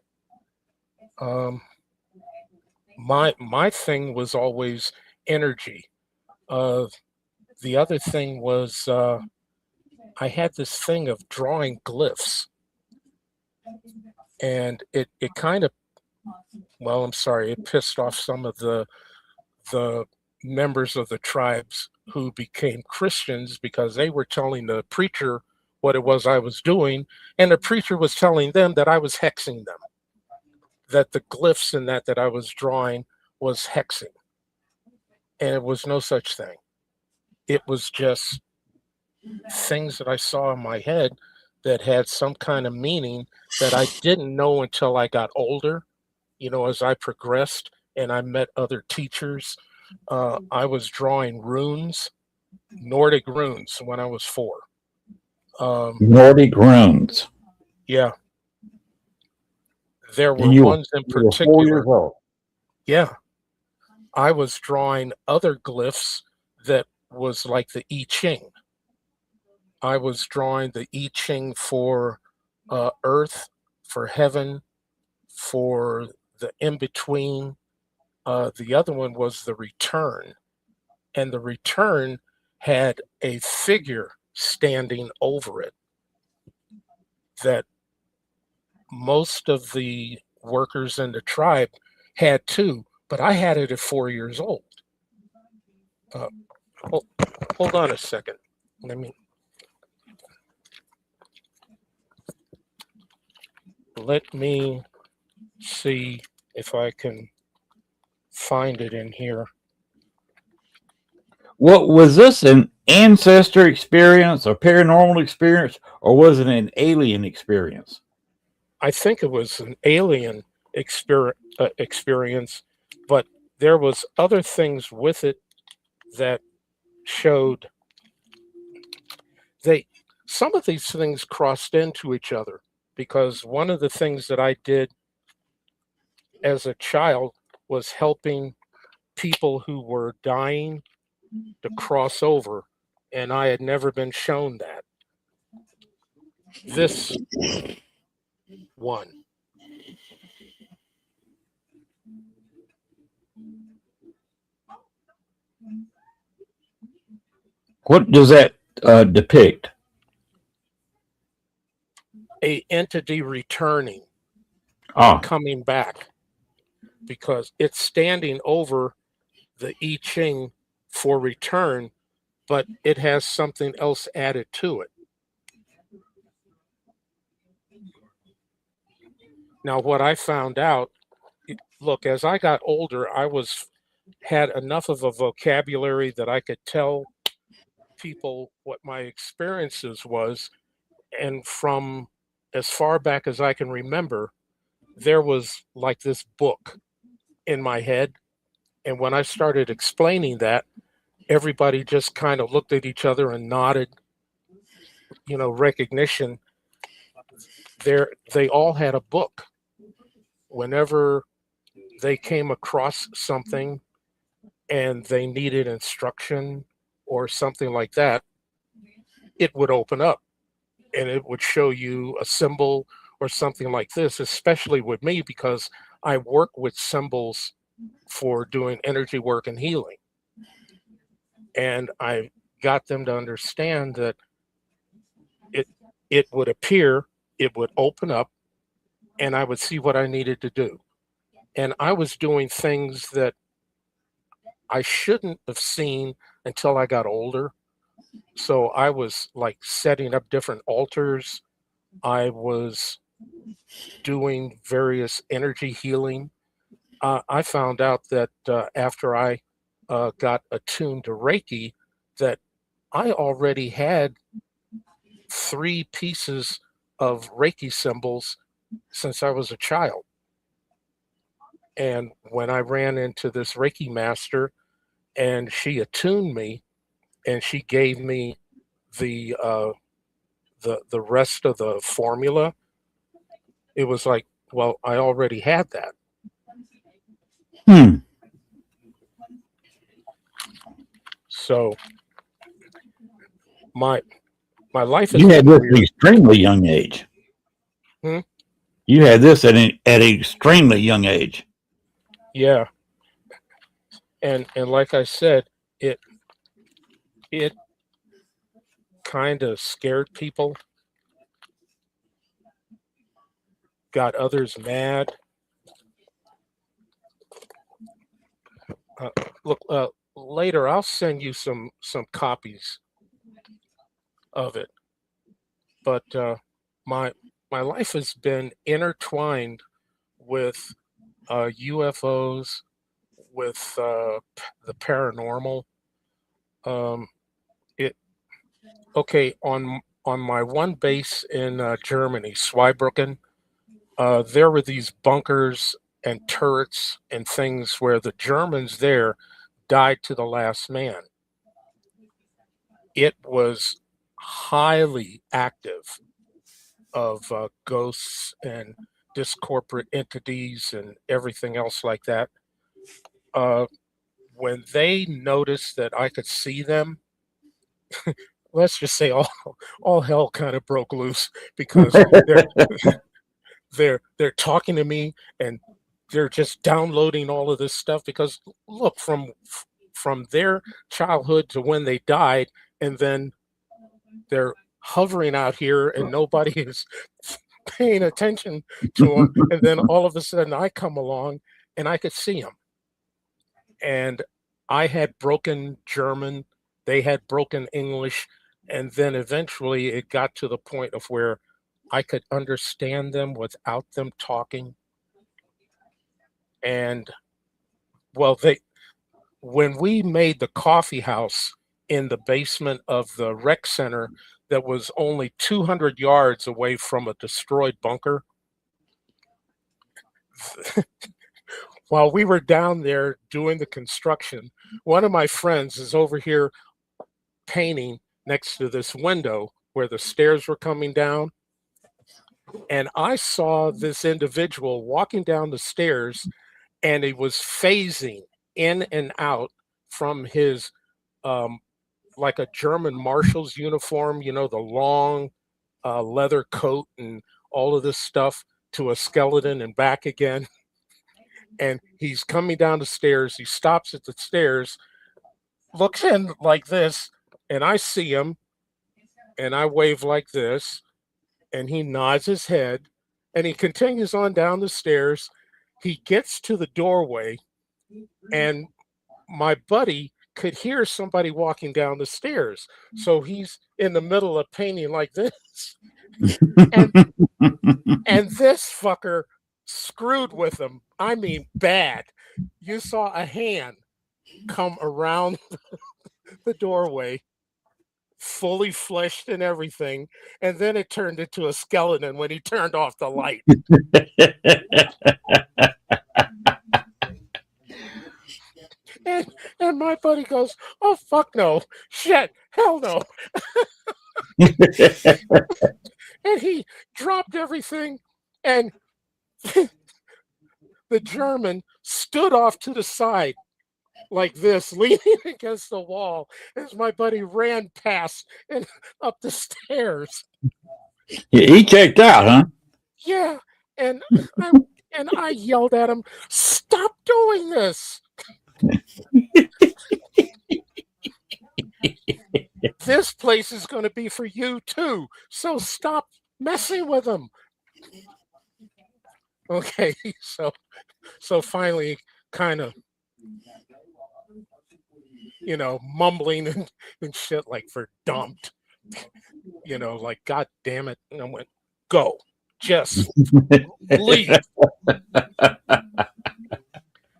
My thing was always energy. The other thing was I had this thing of drawing glyphs, and it kind of, well, I'm sorry, it pissed off some of the members of the tribes who became Christians because they were telling the preacher what it was I was doing, and the preacher was telling them that I was hexing them, that the glyphs in that I was drawing was hexing. And it was no such thing. It was just things that I saw in my head that had some kind of meaning that I didn't know until I got older, as I progressed and I met other teachers. I was drawing runes, Nordic runes, when I was 4. Nordic runes. Yeah. There were And ones in you were 4 particular. years old. Yeah. I was drawing other glyphs that was like the I Ching. I was drawing the I Ching for earth, for heaven, for the in-between. The other one was the return. And the return had a figure standing over it that most of the workers in the tribe had too, but I had it at 4 years old. Hold on a second. Let me see if I can find it in here. What was this, an ancestor experience, a paranormal experience, or was it an alien experience? I think it was an alien experience, but there was other things with it that showed some of these things crossed into each other, because one of the things that I did as a child was helping people who were dying to cross over, and I had never been shown that. This one. What does that depict? A entity returning, Ah, coming back. because it's standing over the I Ching for return, but it has something else added to it. Now, what I found out, look, as I got older, had enough of a vocabulary that I could tell people what my experiences was. And from as far back as I can remember, there was like this book in my head. And when I started explaining that, everybody just kind of looked at each other and nodded, recognition. They all had a book. Whenever they came across something and they needed instruction or something like that, it would open up and it would show you a symbol or something like this, especially with me because I work with symbols for doing energy work and healing. And I got them to understand that it would appear, it would open up, and I would see what I needed to do. And I was doing things that I shouldn't have seen until I got older. So I was like setting up different altars. I was doing various energy healing. I found out that after I got attuned to Reiki, that I already had 3 pieces of Reiki symbols since I was a child. And when I ran into this Reiki master and she attuned me and she gave me the the rest of the formula, it was like, well, I already had that. So my life is You had this at an extremely young age. You had this at an extremely young age. Yeah. And like I said, it kind of scared people, got others mad. Look, later I'll send you some copies of it. But my life has been intertwined with UFOs, with the paranormal. On my one base in Germany, Zweibrücken, there were these bunkers and turrets and things where the Germans there died to the last man. It was highly active of ghosts and discorporate entities and everything else like that. When they noticed that I could see them, let's just say all hell kind of broke loose because they're talking to me and they're just downloading all of this stuff because look, from their childhood to when they died, and then they're hovering out here and nobody is paying attention to them, and then all of a sudden I come along and I could see them. And I had broken German, they had broken English, and then eventually it got to the point of where I could understand them without them talking. And well, when we made the coffee house in the basement of the rec center that was only 200 yards away from a destroyed bunker, while we were down there doing the construction, one of my friends is over here painting next to this window where the stairs were coming down. And I saw this individual walking down the stairs and he was phasing in and out from his, like a German marshal's uniform, the long leather coat and all of this stuff, to a skeleton and back again. And he's coming down the stairs. He stops at the stairs, looks in like this, and I see him, and I wave like this, and he nods his head, and he continues on down the stairs, he gets to the doorway, and my buddy could hear somebody walking down the stairs. So he's in the middle of painting like this. And this fucker screwed with him. I mean, bad. You saw a hand come around the doorway, fully fleshed and everything, and then it turned into a skeleton when he turned off the light. And my buddy goes, "Oh, fuck no. Shit. Hell no." And he dropped everything, and the German stood off to the side like this, leaning against the wall, as my buddy ran past and up the stairs. He checked out, huh? Yeah. And I yelled at him, "Stop doing this. This place is going to be for you too. So stop messing with them." Okay, so finally, kind of, mumbling and shit like for dumped, like, God damn it. And I went, "Go, just leave."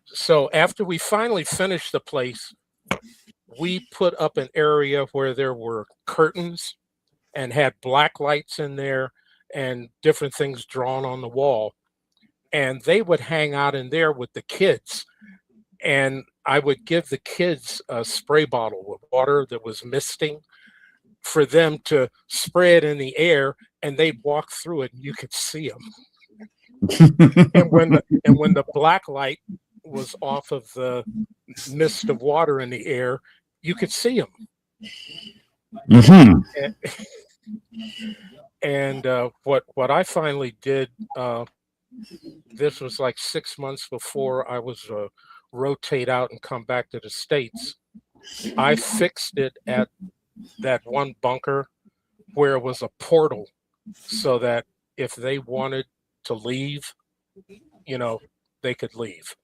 So after we finally finished the place, we put up an area where there were curtains and had black lights in there and different things drawn on the wall. And they would hang out in there with the kids. And I would give the kids a spray bottle with water that was misting for them to spray it in the air, and they'd walk through it and you could see them. And when the black light was off of the mist of water in the air, you could see them. Mm-hmm. And what I finally did, this was like 6 months before I was rotate out and come back to the States. I fixed it at that one bunker where it was a portal, so that if they wanted to leave, they could leave.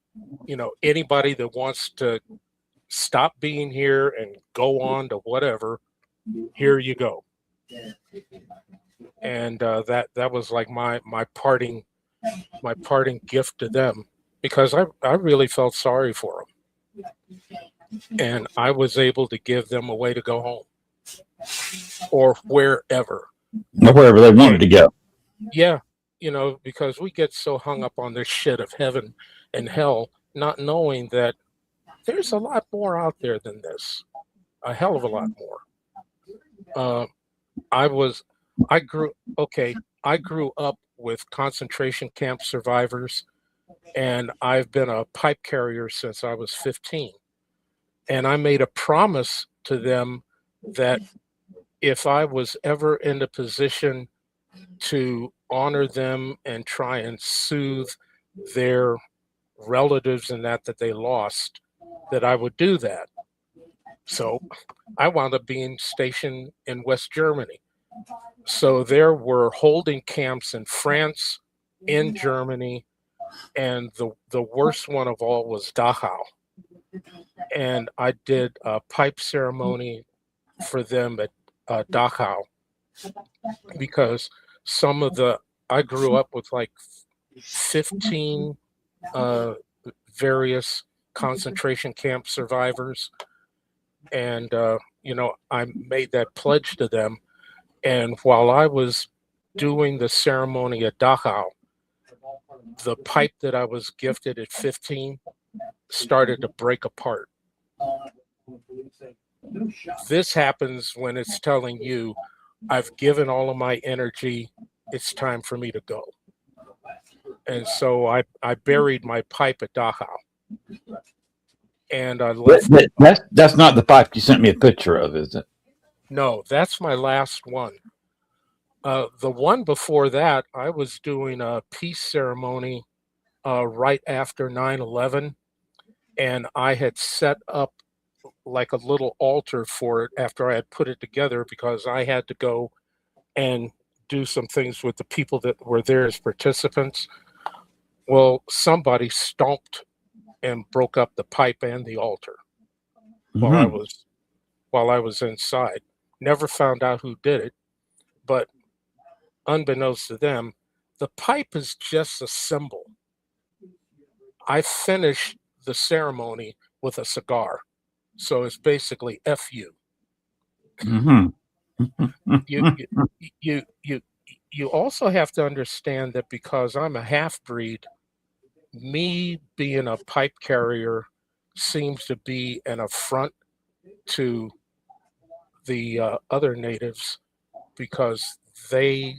Anybody that wants to stop being here and go on to whatever, here you go. And that was like my parting gift to them, because I really felt sorry for them, and I was able to give them a way to go home or wherever they wanted to go. Yeah, because we get so hung up on this shit of heaven and hell, not knowing that there's a lot more out there than this, a hell of a lot more. I grew up with concentration camp survivors, and I've been a pipe carrier since I was 15. And I made a promise to them that if I was ever in a position to honor them and try and soothe their relatives and that they lost, that I would do that. So I wound up being stationed in West Germany. So there were holding camps in France, in Germany, and the worst one of all was Dachau. And I did a pipe ceremony for them at Dachau, because I grew up with like 15 various concentration camp survivors. And, I made that pledge to them. And while I was doing the ceremony at Dachau, the pipe that I was gifted at 15 started to break apart. This happens when it's telling you, I've given all of my energy, it's time for me to go. And so I buried my pipe at Dachau. And I left. That's not the pipe you sent me a picture of, is it? No, that's my last one. The one before that, I was doing a peace ceremony right after 9/11, and I had set up like a little altar for it after I had put it together, because I had to go and do some things with the people that were there as participants. Well, somebody stomped and broke up the pipe and the altar while I Mm-hmm. was inside. Never found out who did it, but unbeknownst to them, the pipe is just a symbol. I finished the ceremony with a cigar, so it's basically F you. Mm-hmm. You you you you you also have to understand that because I'm a half breed, me being a pipe carrier seems to be an affront to the other natives because they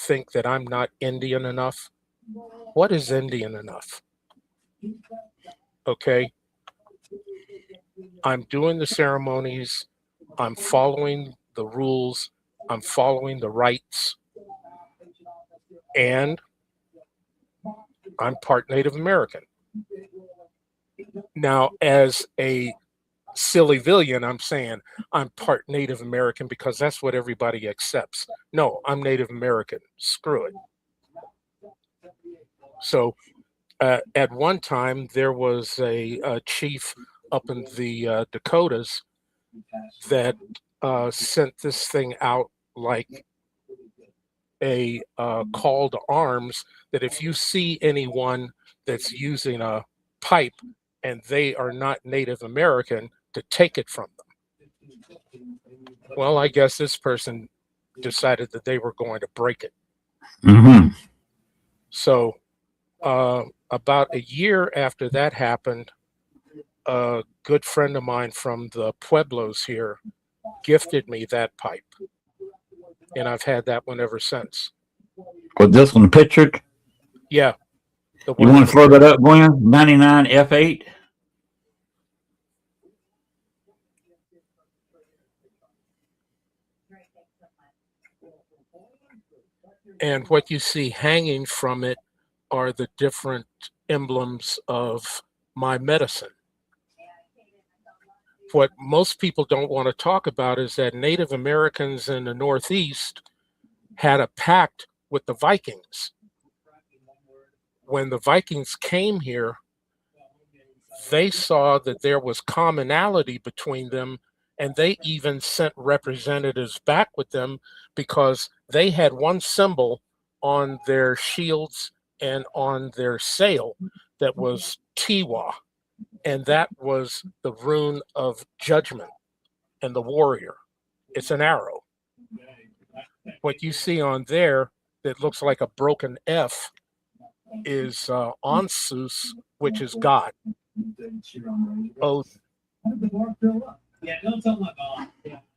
think that I'm not Indian enough. What is Indian enough? Okay, I'm doing the ceremonies, I'm following the rules, I'm following the rites, and I'm part Native American. Now, as a silly villain, I'm saying I'm part Native American because that's what everybody accepts. No, I'm Native American. Screw it. So, at one time, there was a chief up in the Dakotas that sent this thing out like a call to arms that if you see anyone that's using a pipe and they are not Native American, to take it from them. Well, I guess this person decided that they were going to break it. Mm-hmm. So, about a year after that happened, a good friend of mine from the Pueblos here gifted me that pipe, and I've had that one ever since. Was this one pictured? Yeah, the You one in want to the throw that picture. up, Gwen? 99 F8. And what you see hanging from it are the different emblems of my medicine. What most people don't want to talk about is that Native Americans in the Northeast had a pact with the Vikings. When the Vikings came here, they saw that there was commonality between them, and they even sent representatives back with them because they had one symbol on their shields and on their sail that was Tiwa, and that was the rune of judgment and the warrior. It's an arrow. What you see on there that looks like a broken F is Onsus, which is God. Odin.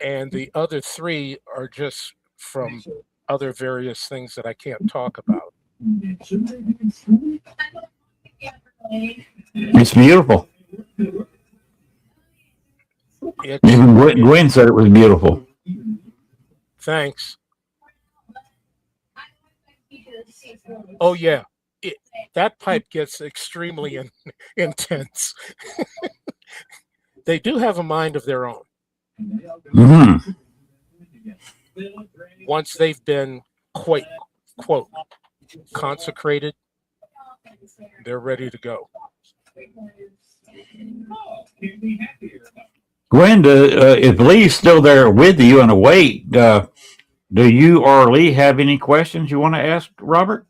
And the other three are just from other various things that I can't talk about. It's beautiful. Even Gwen said it was beautiful. Thanks. Oh, yeah. That pipe gets extremely intense. They do have a mind of their own. Mm-hmm. Once they've been quote consecrated, they're ready to go. Gwen, if Lee's still there with you and awake, do you or Lee have any questions you want to ask Robert?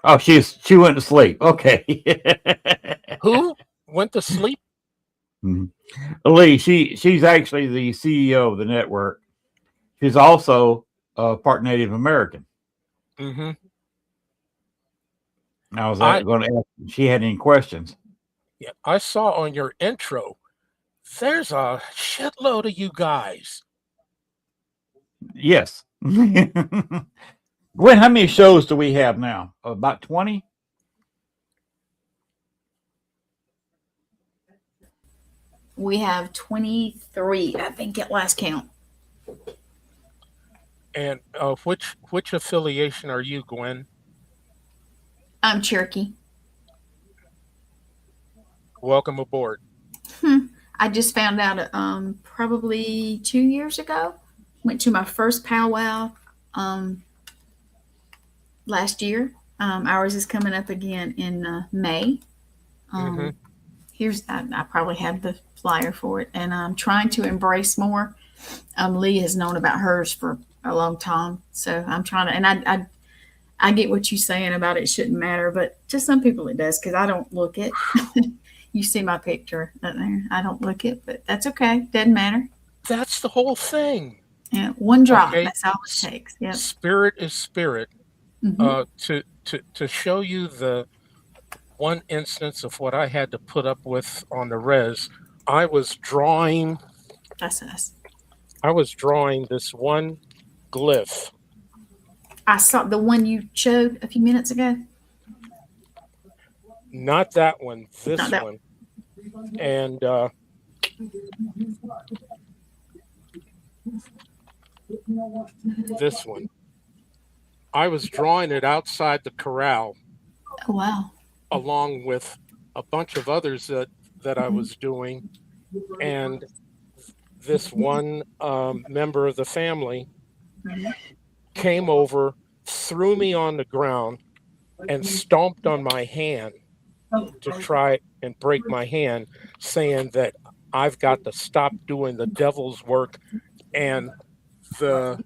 Oh, she went to sleep. Okay. Who went to sleep? Mhm. Lee, she's actually the CEO of the network. She's also part Native American. Mm-hmm. I was going to ask if she had any questions. Yeah, I saw on your intro, there's a shitload of you guys. Yes. Gwen, how many shows do we have now? About 20? We have 23, I think, at last count. And which affiliation are you, Gwen? I'm Cherokee. Welcome aboard. I just found out probably 2 years ago. Went to my first powwow last year. Ours is coming up again in May. Mm-hmm. I probably have the flyer for it, and I'm trying to embrace more. Lee has known about hers for a long time, so I'm trying to. And I get what you're saying about it shouldn't matter, but to some people it does because I don't look it. You see my picture up there. I don't look it, but that's okay. Doesn't matter. That's the whole thing. Yeah, one drop. Okay. That's all it takes. Yep. Spirit is spirit. Mm-hmm. To show you the one instance of what I had to put up with on the res, I was drawing That's us. this one glyph. I saw the one you showed a few minutes ago. Not that one, this Not that one. And this one. I was drawing it outside the corral Oh, wow. along with a bunch of others that I was doing. And this one member of the family came over, threw me on the ground, and stomped on my hand to try and break my hand, saying that I've got to stop doing the devil's work. And the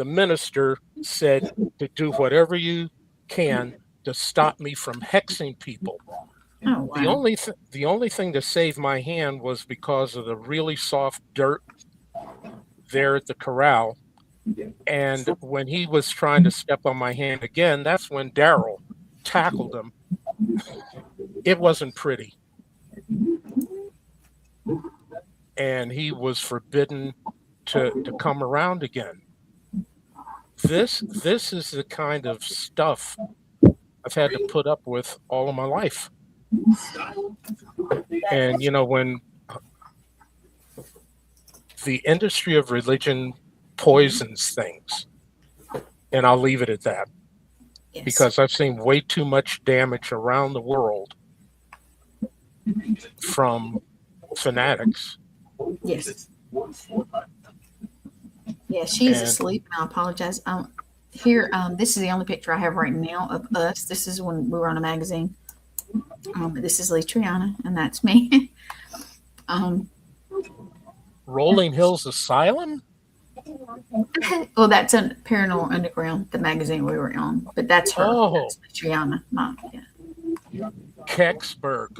minister said to do whatever you can to stop me from hexing people. Oh, wow. The only thing to save my hand was because of the really soft dirt there at the corral. And when he was trying to step on my hand again, that's when Daryl tackled him. It wasn't pretty. And he was forbidden to come around again. This is the kind of stuff I've had to put up with all of my life. And, when the industry of religion poisons things, and I'll leave it at that, Yes. because I've seen way too much damage around the world from fanatics. Yes. Yeah, she's asleep. I apologize. Here, this is the only picture I have right now of us. This is when we were on a magazine. This is Lee Triana, and that's me. Rolling Hills Asylum? Well, that's a Paranormal Underground, the magazine we were on. But that's her. Oh. That's Lee Triana. Mom, yeah. Kecksburg.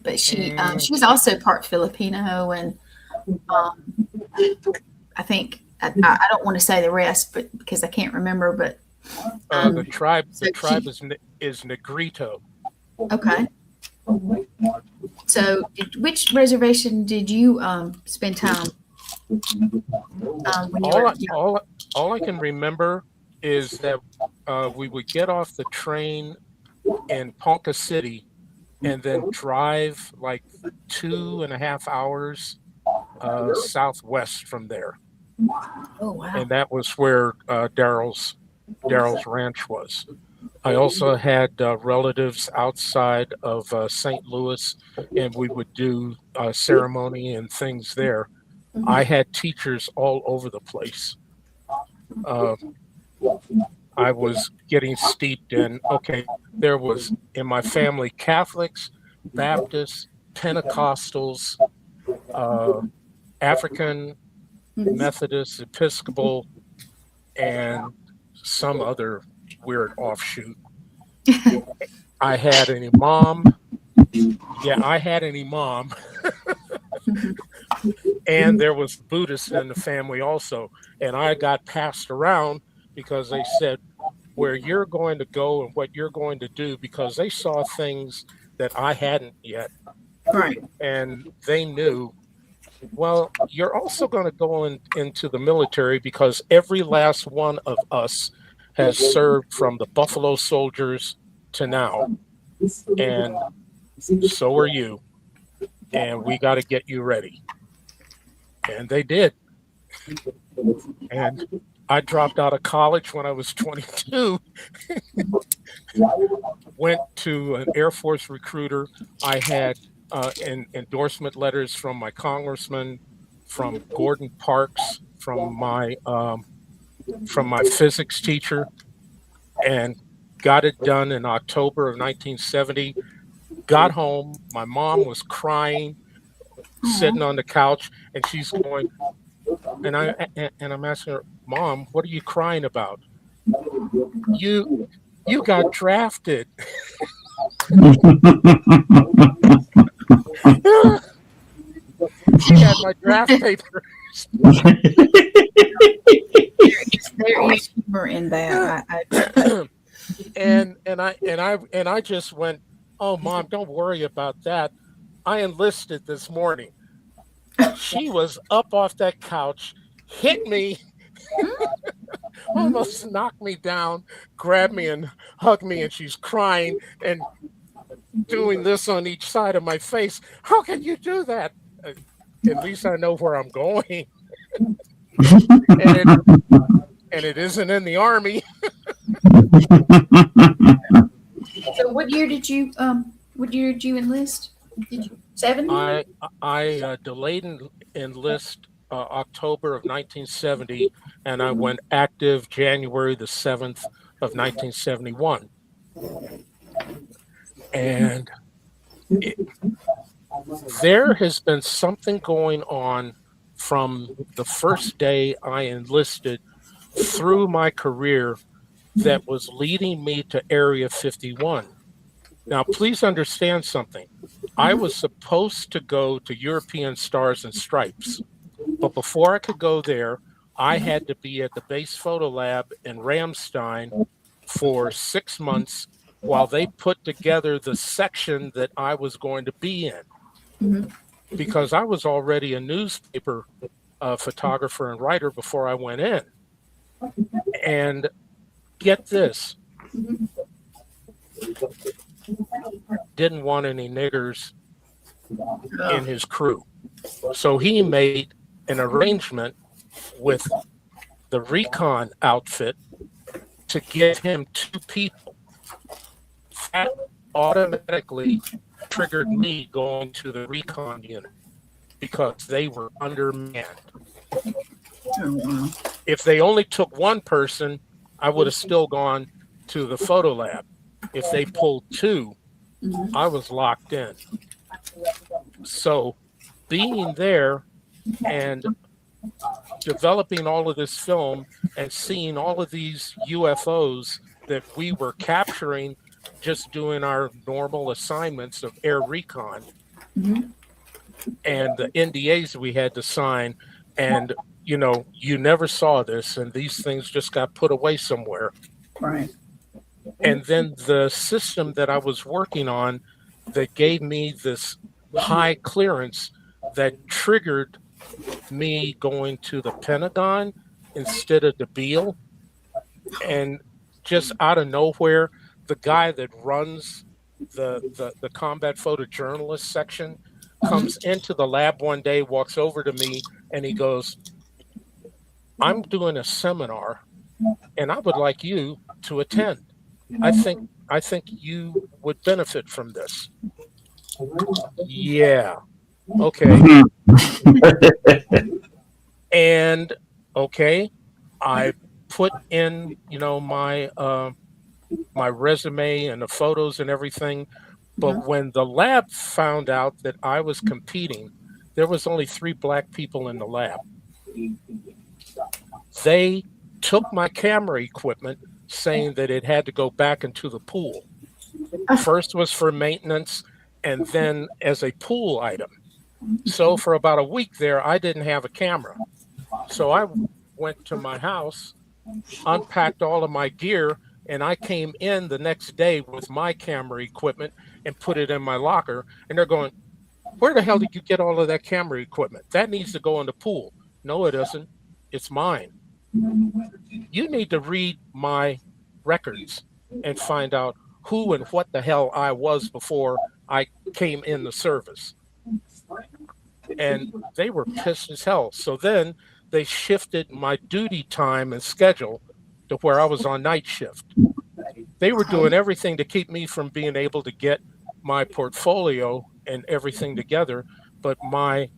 But she's also part Filipino, and I think I don't want to say the rest, but because I can't remember. But the tribe is Negrito. Okay. So, which reservation did you spend time? When you were All I can remember is that we would get off the train in Ponca City and then drive like 2.5 hours southwest from there. Oh, wow. And that was where Daryl's ranch was. I also had relatives outside of St. Louis, and we would do ceremony and things there. Mm-hmm. I had teachers all over the place. I was getting steeped in, there was in my family Catholics, Baptists, Pentecostals, African, Methodist, Episcopal, and some other weird offshoot. I had an imam. Yeah, I had an imam. And there was Buddhists in the family also. And I got passed around because they said where you're going to go and what you're going to do, because they saw things that I hadn't yet. Right. And they knew, well, you're also going to go into the military because every last one of us has served from the Buffalo Soldiers to now. And so are you. And we got to get you ready. And they did. And I dropped out of college when I was 22. Went to an Air Force recruiter. I had endorsement letters from my congressman, from Gordon Parks, from my physics teacher, and got it done in October of 1970. Got home, my mom was crying, sitting on the couch, and she's going, and I'm asking her, Mom, what are you crying about? You got drafted. She had my draft paper. There is humor in that. And I just went, oh, Mom, don't worry about that. I enlisted this morning. She was up off that couch, hit me, almost knocked me down, grabbed me and hugged me, and she's crying and doing this on each side of my face. How can you do that? At least I know where I'm going. And it isn't in the Army. So what year did you enlist? Did you 70? I delayed enlist October of 1970, and I went active January the 7th of 1971. And there has been something going on from the first day I enlisted through my career that was leading me to Area 51. Now, please understand something. I was supposed to go to European Stars and Stripes, but before I could go there, I had to be at the base photo lab in Ramstein for 6 months while they put together the section that I was going to be in. Because I was already a newspaper photographer and writer before I went in. And get this, didn't want any niggers in his crew. So he made an arrangement with the recon outfit to give him 2 people. That automatically triggered me going to the recon unit because they were undermanned. If they only took 1 person, I would have still gone to the photo lab. If they pulled 2, I was locked in. So being there and developing all of this film and seeing all of these UFOs that we were capturing just doing our normal assignments of air recon and the NDAs we had to sign, and you never saw this, and these things just got put away somewhere. Right. And then the system that I was working on that gave me this high clearance that triggered me going to the Pentagon instead of the Beale. And just out of nowhere, the guy that runs the combat photojournalist section comes into the lab one day, walks over to me, and he goes, I'm doing a seminar, and I would like you to attend. I think you would benefit from this. Yeah. Okay. And okay, I put in, my resume and the photos and everything. But when the lab found out that I was competing, there was only 3 black people in the lab. They took my camera equipment, saying that it had to go back into the pool. First was for maintenance, and then as a pool item. So for about a week there, I didn't have a camera. So I went to my house, unpacked all of my gear, and I came in the next day with my camera equipment and put it in my locker. And they're going, where the hell did you get all of that camera equipment? That needs to go in the pool. No, it doesn't. It's mine. You need to read my records and find out who and what the hell I was before I came in the service. And they were pissed as hell. So then they shifted my duty time and schedule to where I was on night shift. They were doing everything to keep me from being able to get my portfolio and everything together, but my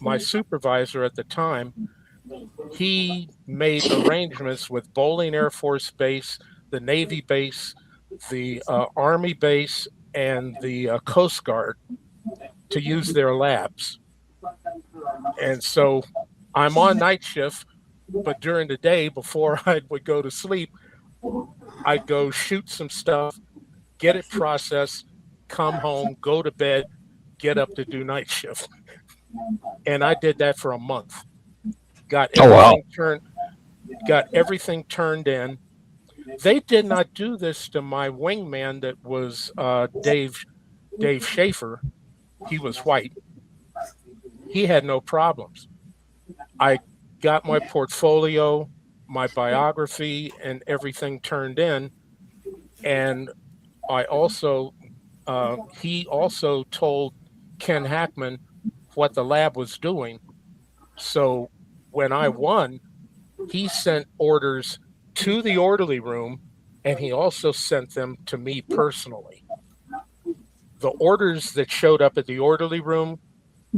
my supervisor at the time, he made arrangements with Bolling Air Force Base, the Navy base, the Army base, and the Coast Guard to use their labs. And so I'm on night shift, but during the day, before I would go to sleep, I'd go shoot some stuff, get it processed, come home, go to bed, get up to do night shift. And I did that for a month. Got Oh, wow. everything turned in. They did not do this to my wingman that was Dave Schaefer. He was white. He had no problems. I got my portfolio, my biography, and everything turned in. And I also, he also told Ken Hackman what the lab was doing. So when I won, he sent orders to the orderly room, and he also sent them to me personally. The orders that showed up at the orderly room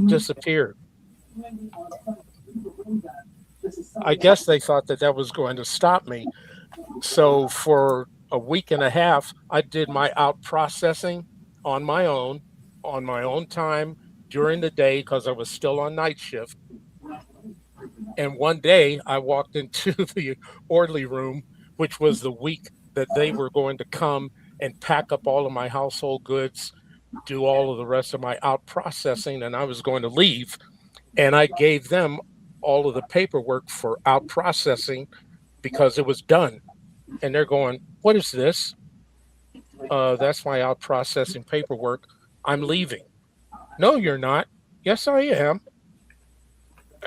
disappeared. I guess they thought that that was going to stop me. So for a week and a half, I did my out processing on my own time during the day because I was still on night shift. And one day I walked into the orderly room, which was the week that they were going to come and pack up all of my household goods, do all of the rest of my out processing, and I was going to leave. And I gave them all of the paperwork for out processing because it was done. And they're going, "What is this?" That's my out processing paperwork. I'm leaving. No, you're not. Yes, I am.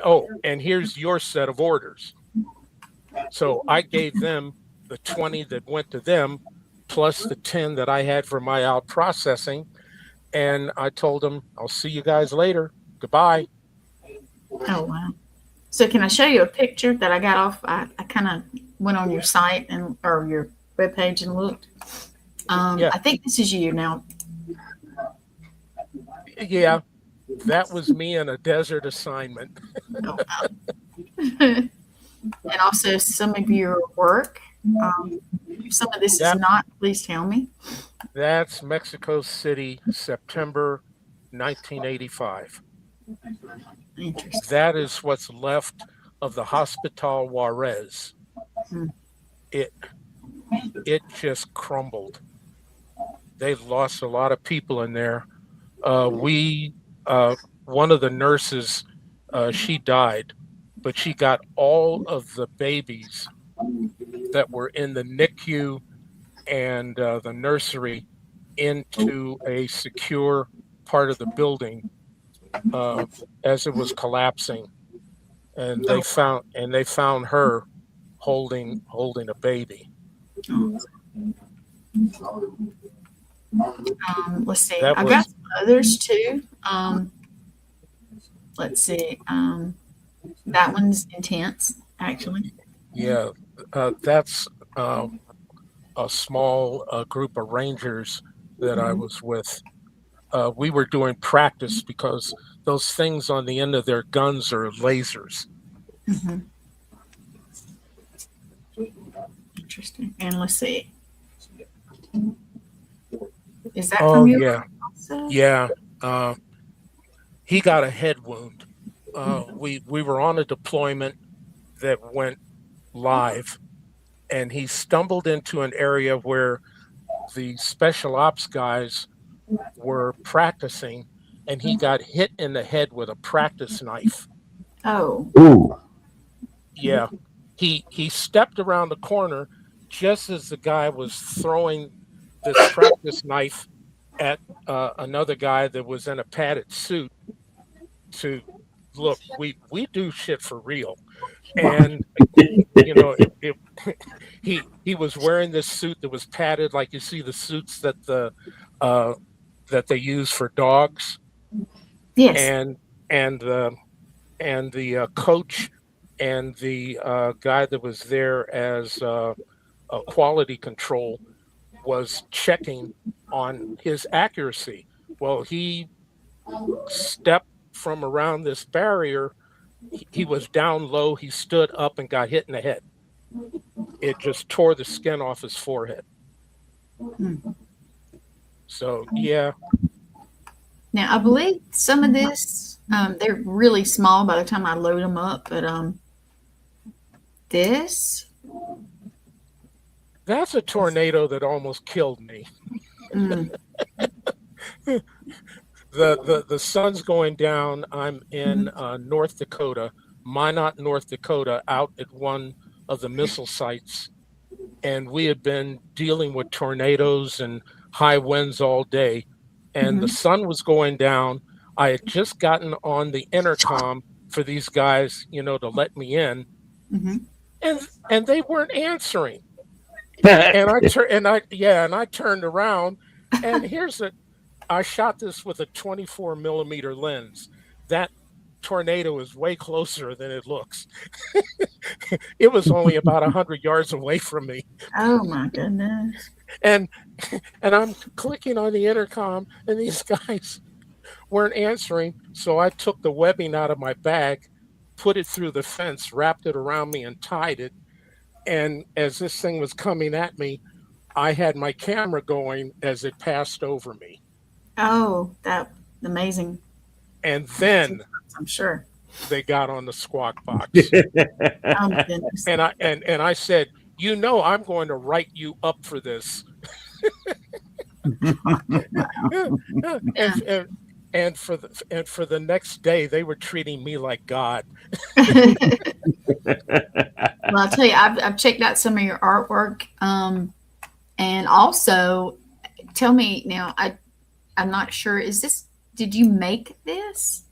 Oh, and here's your set of orders. So I gave them the 20 that went to them, plus the 10 that I had for my out processing. And I told them, "I'll see you guys later. Goodbye." Oh, wow. So can I show you a picture that I got off? I kind of went on your site and or your webpage and looked. Yeah. I think this is you now. Yeah, that was me in a desert assignment. Oh, wow. And also some of your work. If some of this is not, please tell me. That's Mexico City, September 1985. Interesting. That is what's left of the Hospital Juarez. It just crumbled. They lost a lot of people in there. One of the nurses, she died, but she got all of the babies that were in the NICU and the nursery into a secure part of the building as it was collapsing, and they found her holding a baby. Let's see. I've got some others too. Let's see. That one's intense, actually. Yeah, that's a small group of Rangers that I was with. We were doing practice because those things on the end of their guns are lasers. Interesting. And let's see. Is that from you? Yeah. Also? Yeah. He got a head wound. We were on a deployment that went live, and he stumbled into an area where the special ops guys were practicing, and he got hit in the head with a practice knife. Oh. Ooh. Yeah. He stepped around the corner just as the guy was throwing this practice knife at another guy that was in a padded suit to look, we do shit for real. And you know, he was wearing this suit that was padded, like you see the suits that that they use for dogs. Yes. And the coach and the guy that was there as quality control was checking on his accuracy. Well, he stepped from around this barrier. He was down low. He stood up and got hit in the head. It just tore the skin off his forehead. So, yeah. Now, I believe some of this, they're really small by the time I load them up, but this. That's a tornado that almost killed me. The sun's going down. I'm in North Dakota, Minot, North Dakota, out at one of the missile sites. And we had been dealing with tornadoes and high winds all day. And the sun was going down. I had just gotten on the intercom for these guys, to let me in. And they weren't answering. And I turned around, and I shot this with a 24 millimeter lens. That tornado is way closer than it looks. It was only about 100 yards away from me. Oh my goodness. And I'm clicking on the intercom, and these guys weren't answering. So I took the webbing out of my bag, put it through the fence, wrapped it around me, and tied it. And as this thing was coming at me, I had my camera going as it passed over me. Oh, that's amazing. And then I'm sure they got on the Squawk Box. Oh my goodness. And I said, I'm going to write you up for this. and for the next day, they were treating me like God. Well, I'll tell you, I've checked out some of your artwork, and also tell me now. I'm not sure. Did you make this?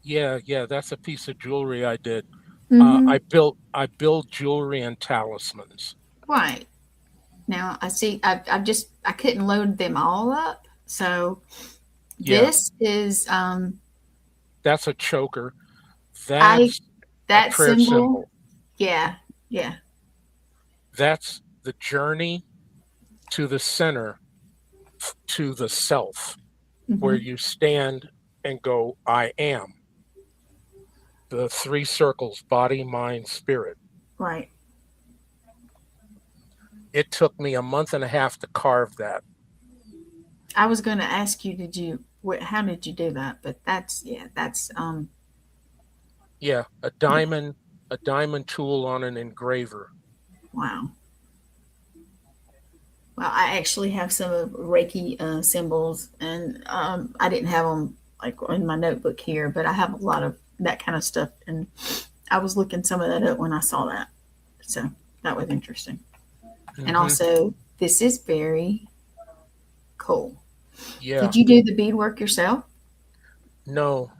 Yeah, that's a piece of jewelry I did. I build jewelry and talismans. Right. Now I see. I couldn't load them all up. So this is. That's a choker. That's that a prayer symbol. Yeah. That's the journey to the center, to the self, where you stand and go, I am. The 3 circles, body, mind, spirit. Right. It took me a month and a half to carve that. I was going to ask you, how did you do that? But that's a diamond tool on an engraver. Wow. Well, I actually have some of Reiki symbols, and I didn't have them like in my notebook here, but I have a lot of that kind of stuff, and I was looking some of that up when I saw that, so that was interesting. And also, this is very cool. Yeah. Did you do the beadwork yourself? No.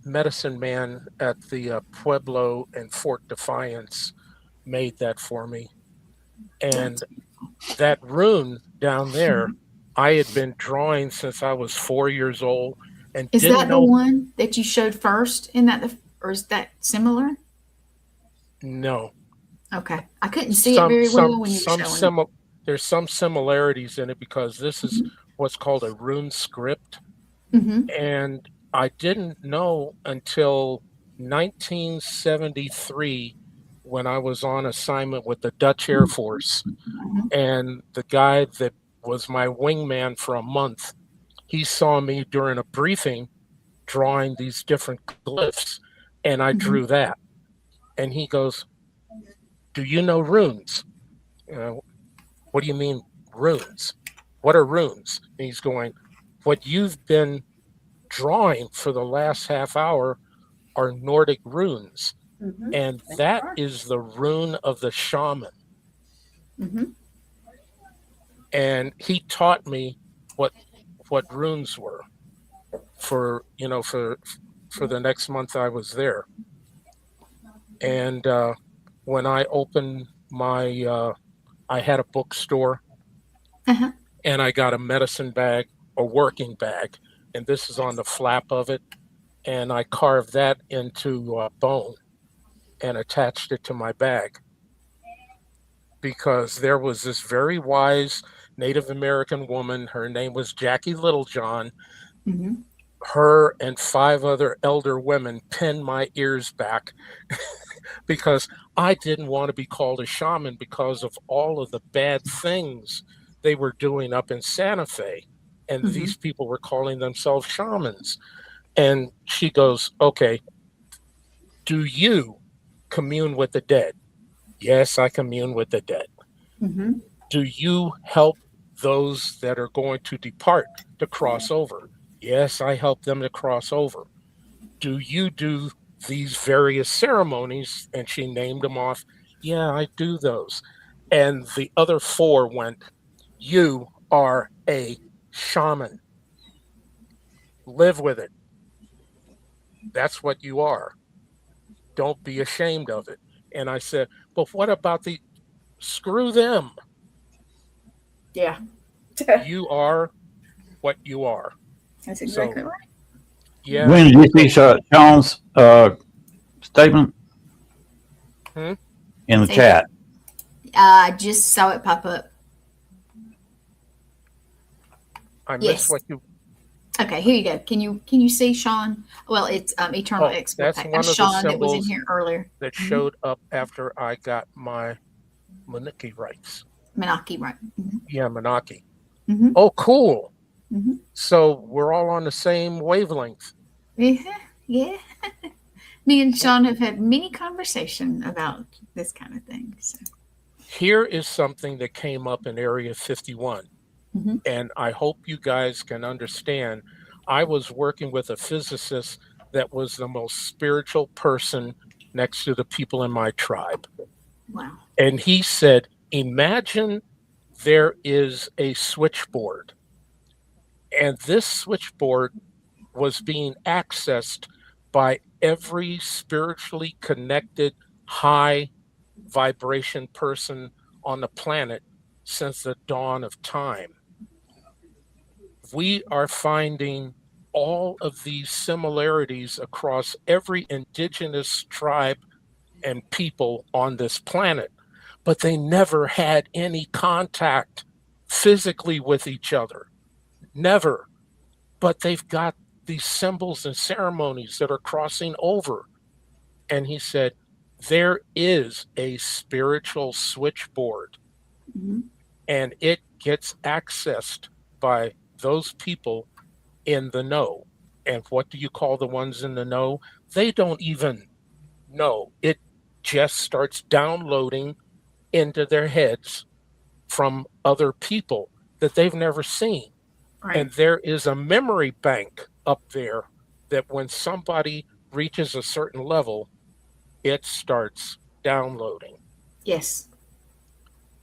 Medicine Man at the Pueblo and Fort Defiance made that for me. And that rune down there, I had been drawing since I was 4 years old. And is that the one that you showed first in that, or is that similar? No. Okay. I couldn't see it very well when you were showing it. There's some similarities in it because this is what's called a rune script. And I didn't know until 1973 when I was on assignment with the Dutch Air Force. And the guy that was my wingman for a month, he saw me during a briefing drawing these different glyphs, and I drew that. And he goes, do you know runes? What do you mean runes? What are runes? And he's going, what you've been drawing for the last half hour are Nordic runes. And that is the rune of the shaman. And he taught me what runes were for the next month I was there. And when I opened I had a bookstore, and I got a medicine bag, a working bag, and this is on the flap of it. And I carved that into bone and attached it to my bag, because there was this very wise Native American woman. Her name was Jackie Littlejohn. her and 5 other elder women pinned my ears back because I didn't want to be called a shaman because of all of the bad things they were doing up in Santa Fe. And these people were calling themselves shamans. And she goes, okay, do you commune with the dead? Yes, I commune with the dead. Do you help those that are going to depart to cross over? Yes, I help them to cross over. Do you do these various ceremonies? And she named them off. Yeah, I do those. And the other 4 went, you are a shaman. Live with it. That's what you are. Don't be ashamed of it. And I said, but what about the screw them? Yeah. You are what you are. That's exactly right. Yeah. When did you see Sean's statement? In the chat. I just saw it pop up. I missed what you. Okay, here you go. Can you see Sean? Well, it's Eternal Export. That's one of Sean the that was in symbols here earlier. That showed up after I got my Menaki rights. Menaki, right? Yeah, Menaki. Oh, cool. So we're all on the same wavelength. Yeah. Me and Sean have had many conversations about this kind of thing. So. Here is something that came up in Area 51. And I hope you guys can understand. I was working with a physicist that was the most spiritual person next to the people in my tribe. Wow. And he said, imagine there is a switchboard. And this switchboard was being accessed by every spiritually connected high vibration person on the planet since the dawn of time. We are finding all of these similarities across every indigenous tribe and people on this planet, but they never had any contact physically with each other. Never. But they've got these symbols and ceremonies that are crossing over. And he said, there is a spiritual switchboard, and it gets accessed by those people in the know. And what do you call the ones in the know? They don't even know. It just starts downloading into their heads from other people that they've never seen. Right. And there is a memory bank up there that when somebody reaches a certain level, it starts downloading. Yes.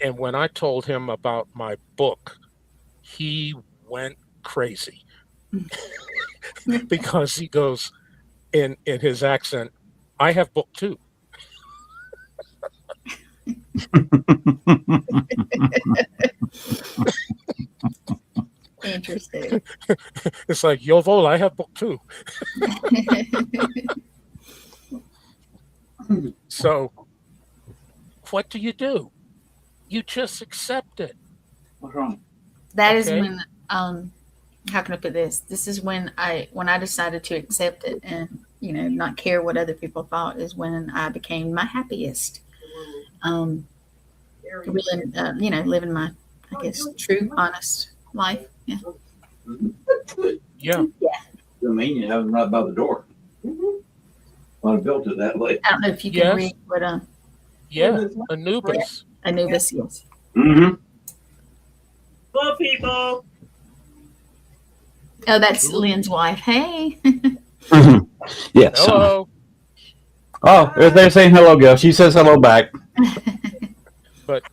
And when I told him about my book, he went crazy because he goes in his accent, I have book 2. Interesting. It's like, Yovol, I have book 2. So what do? You just accept it. What's wrong? That is when how can I put this? This is when I decided to accept it and not care what other people thought is when I became my happiest. Really, living my, I guess, true, honest life. Yeah. Yeah. I mean, you have them right by the door. Well, I built it that way. I don't know if you can read, but Anubis. Anubis, yes. Hello, people. Oh, that's Lynn's wife. Hey. Yes. Hello. Oh, they're saying hello, girl. She says hello back. But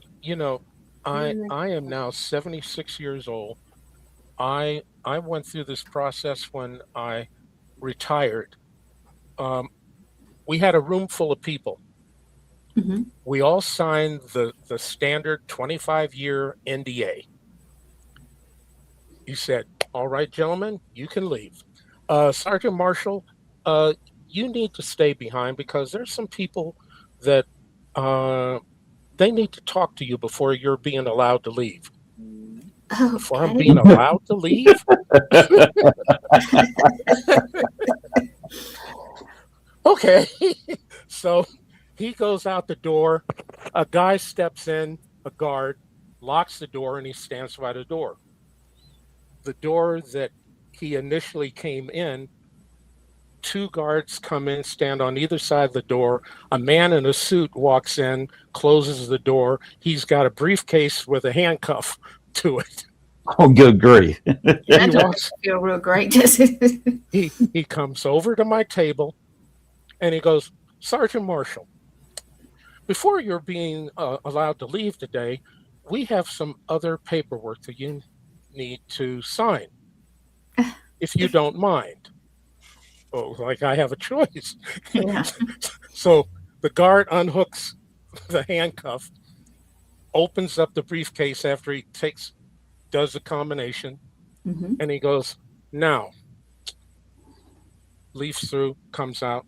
I am now 76 years old. I went through this process when I retired. We had a room full of people. We all signed the standard 25-year NDA. He said, all right, gentlemen, you can leave. Sergeant Marshall, you need to stay behind because there's some people that they need to talk to you before you're being allowed to leave. before I'm being allowed to leave. Okay. So he goes out the door. A guy steps in, a guard, locks the door, and he stands by the door. The door that he initially came in, two guards come in, stand on either side of the door. A man in a suit walks in, closes the door. He's got a briefcase with a handcuff to it. Oh, good grief. That doesn't feel real great, does it? He comes over to my table and he goes, Sergeant Marshall, before you're being allowed to leave today, we have some other paperwork that you need to sign, if you don't mind. Oh, like I have a choice. Yeah. So the guard unhooks the handcuff, opens up the briefcase after he does the combination, and he goes, now, leafs through, comes out.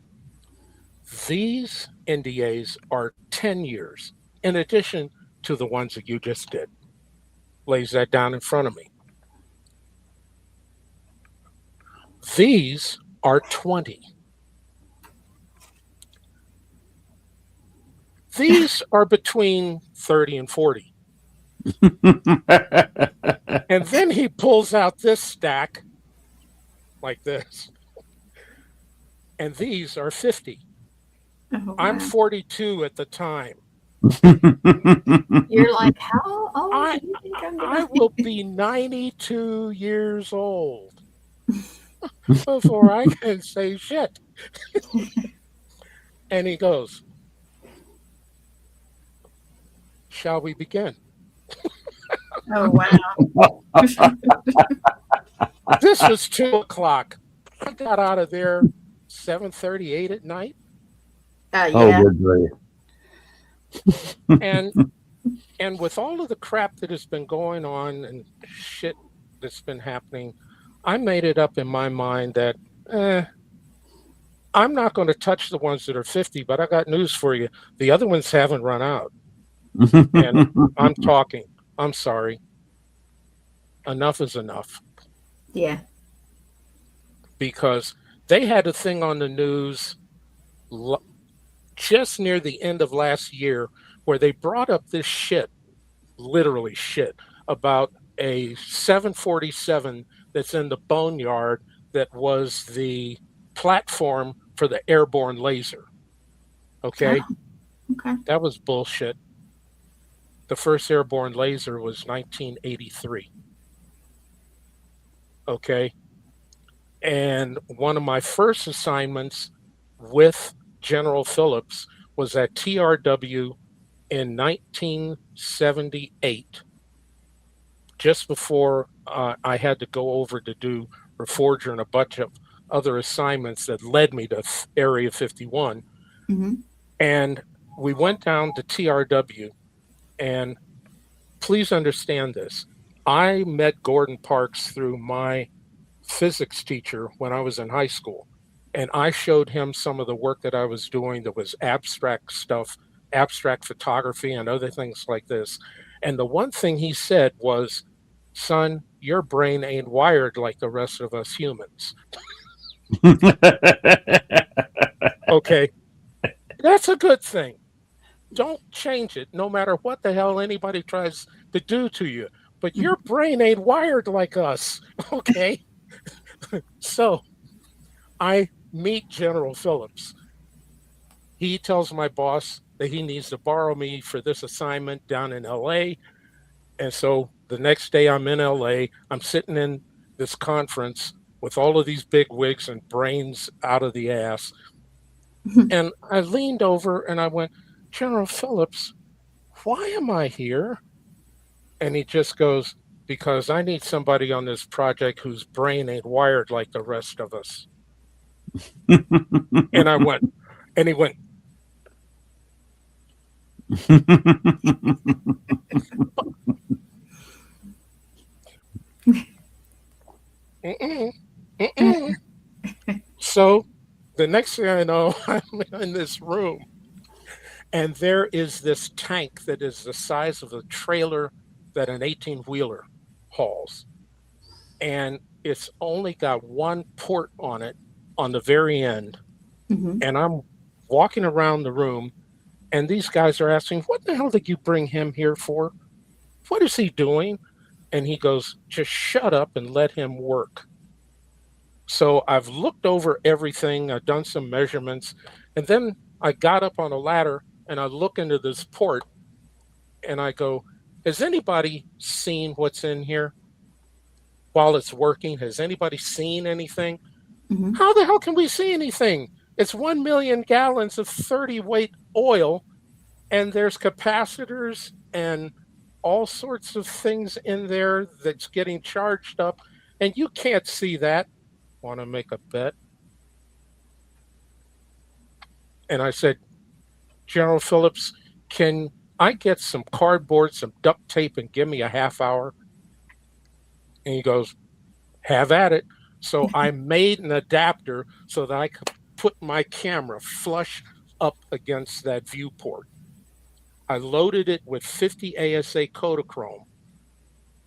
These NDAs are 10 years, in addition to the ones that you just did. Lays that down in front of me. These are 20. These are between 30 and 40. And then he pulls out this stack like this. And these are 50. Oh, wow. I'm 42 at the time. You're like, how old do you think I'm I will be 92 years old before I can say shit. And he goes, shall we begin? Oh, wow. This was 2:00. I got out of there 7:38 at night. Yeah. Oh, good grief. And with all of the crap that has been going on and shit that's been happening, I made it up in my mind that I'm not going to touch the ones that are 50, but I got news for you. The other ones haven't run out. And I'm talking. I'm sorry. Enough is enough. Yeah. Because they had a thing on the news just near the end of last year where they brought up this shit, literally shit, about a 747 that's in the boneyard that was the platform for the airborne laser. Okay? Oh, okay. That was bullshit. The first airborne laser was 1983. Okay? And one of my first assignments with General Phillips was at TRW in 1978, just before I had to go over to do Reforger and a bunch of other assignments that led me to Area 51. And we went down to TRW, and please understand this. I met Gordon Parks through my physics teacher when I was in high school. And I showed him some of the work that I was doing that was abstract stuff, abstract photography and other things like this. And the one thing he said was, son, your brain ain't wired like the rest of us humans. Okay. That's a good thing. Don't change it, no matter what the hell anybody tries to do to you. But your brain ain't wired like us. Okay. So I meet General Phillips. He tells my boss that he needs to borrow me for this assignment down in LA. And so the next day I'm in LA, I'm sitting in this conference with all of these big wigs and brains out of the ass. And I leaned over and I went, General Phillips, why am I here? And he just goes, because I need somebody on this project whose brain ain't wired like the rest of us. And I went, and he went, So the next thing I know, I'm in this room, and there is this tank that is the size of a trailer that an 18-wheeler halls, and it's only got one port on it on the very end. Mhm. And I'm walking around the room, and these guys are asking, "What the hell did you bring him here for? What is he doing?" And he goes, "Just shut up and let him work." So I've looked over everything, I've done some measurements, and then I got up on a ladder and I look into this port and I go, "Has anybody seen what's in here while it's working? Has anybody seen anything?" Mhm. "How the hell can we see anything? It's 1 million gallons of 30 weight oil, and there's capacitors and all sorts of things in there that's getting charged up, and you can't see that. Want to make a bet?" And I said, "General Phillips, can I get some cardboard, some duct tape, and give me a half hour?" And he goes, "Have at it." So I made an adapter so that I could put my camera flush up against that viewport. I loaded it with 50 ASA Kodachrome,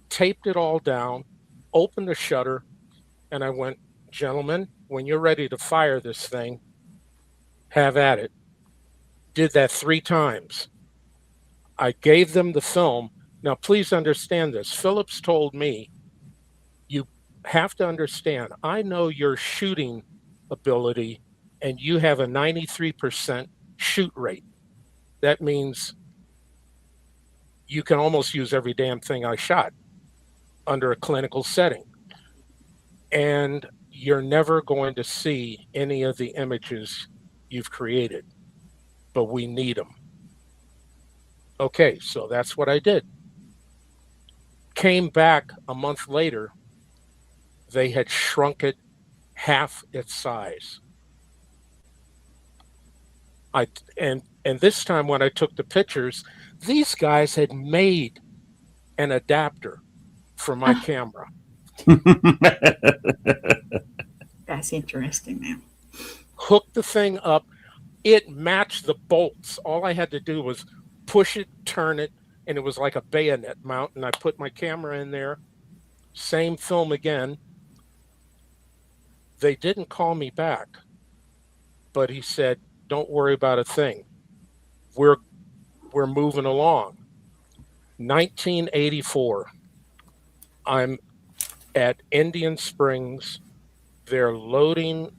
taped it all down, opened the shutter, and I went, "Gentlemen, when you're ready to fire this thing, have at it." Did that 3 times. I gave them the film. Now, please understand this. Phillips told me, "You have to understand, I know your shooting ability, and you have a 93% shoot rate. That means you can almost use every damn thing I shot under a clinical setting. And you're never going to see any of the images you've created, but we need them." Okay, so that's what I did. Came back a month later, they had shrunk it half its size. And this time when I took the pictures, these guys had made an adapter for my camera. That's interesting now. Hooked the thing up. It matched the bolts. All I had to do was push it, turn it, and it was like a bayonet mount. And I put my camera in there. Same film again. They didn't call me back, but he said, "Don't worry about a thing. We're moving along." 1984. I'm at Indian Springs. They're loading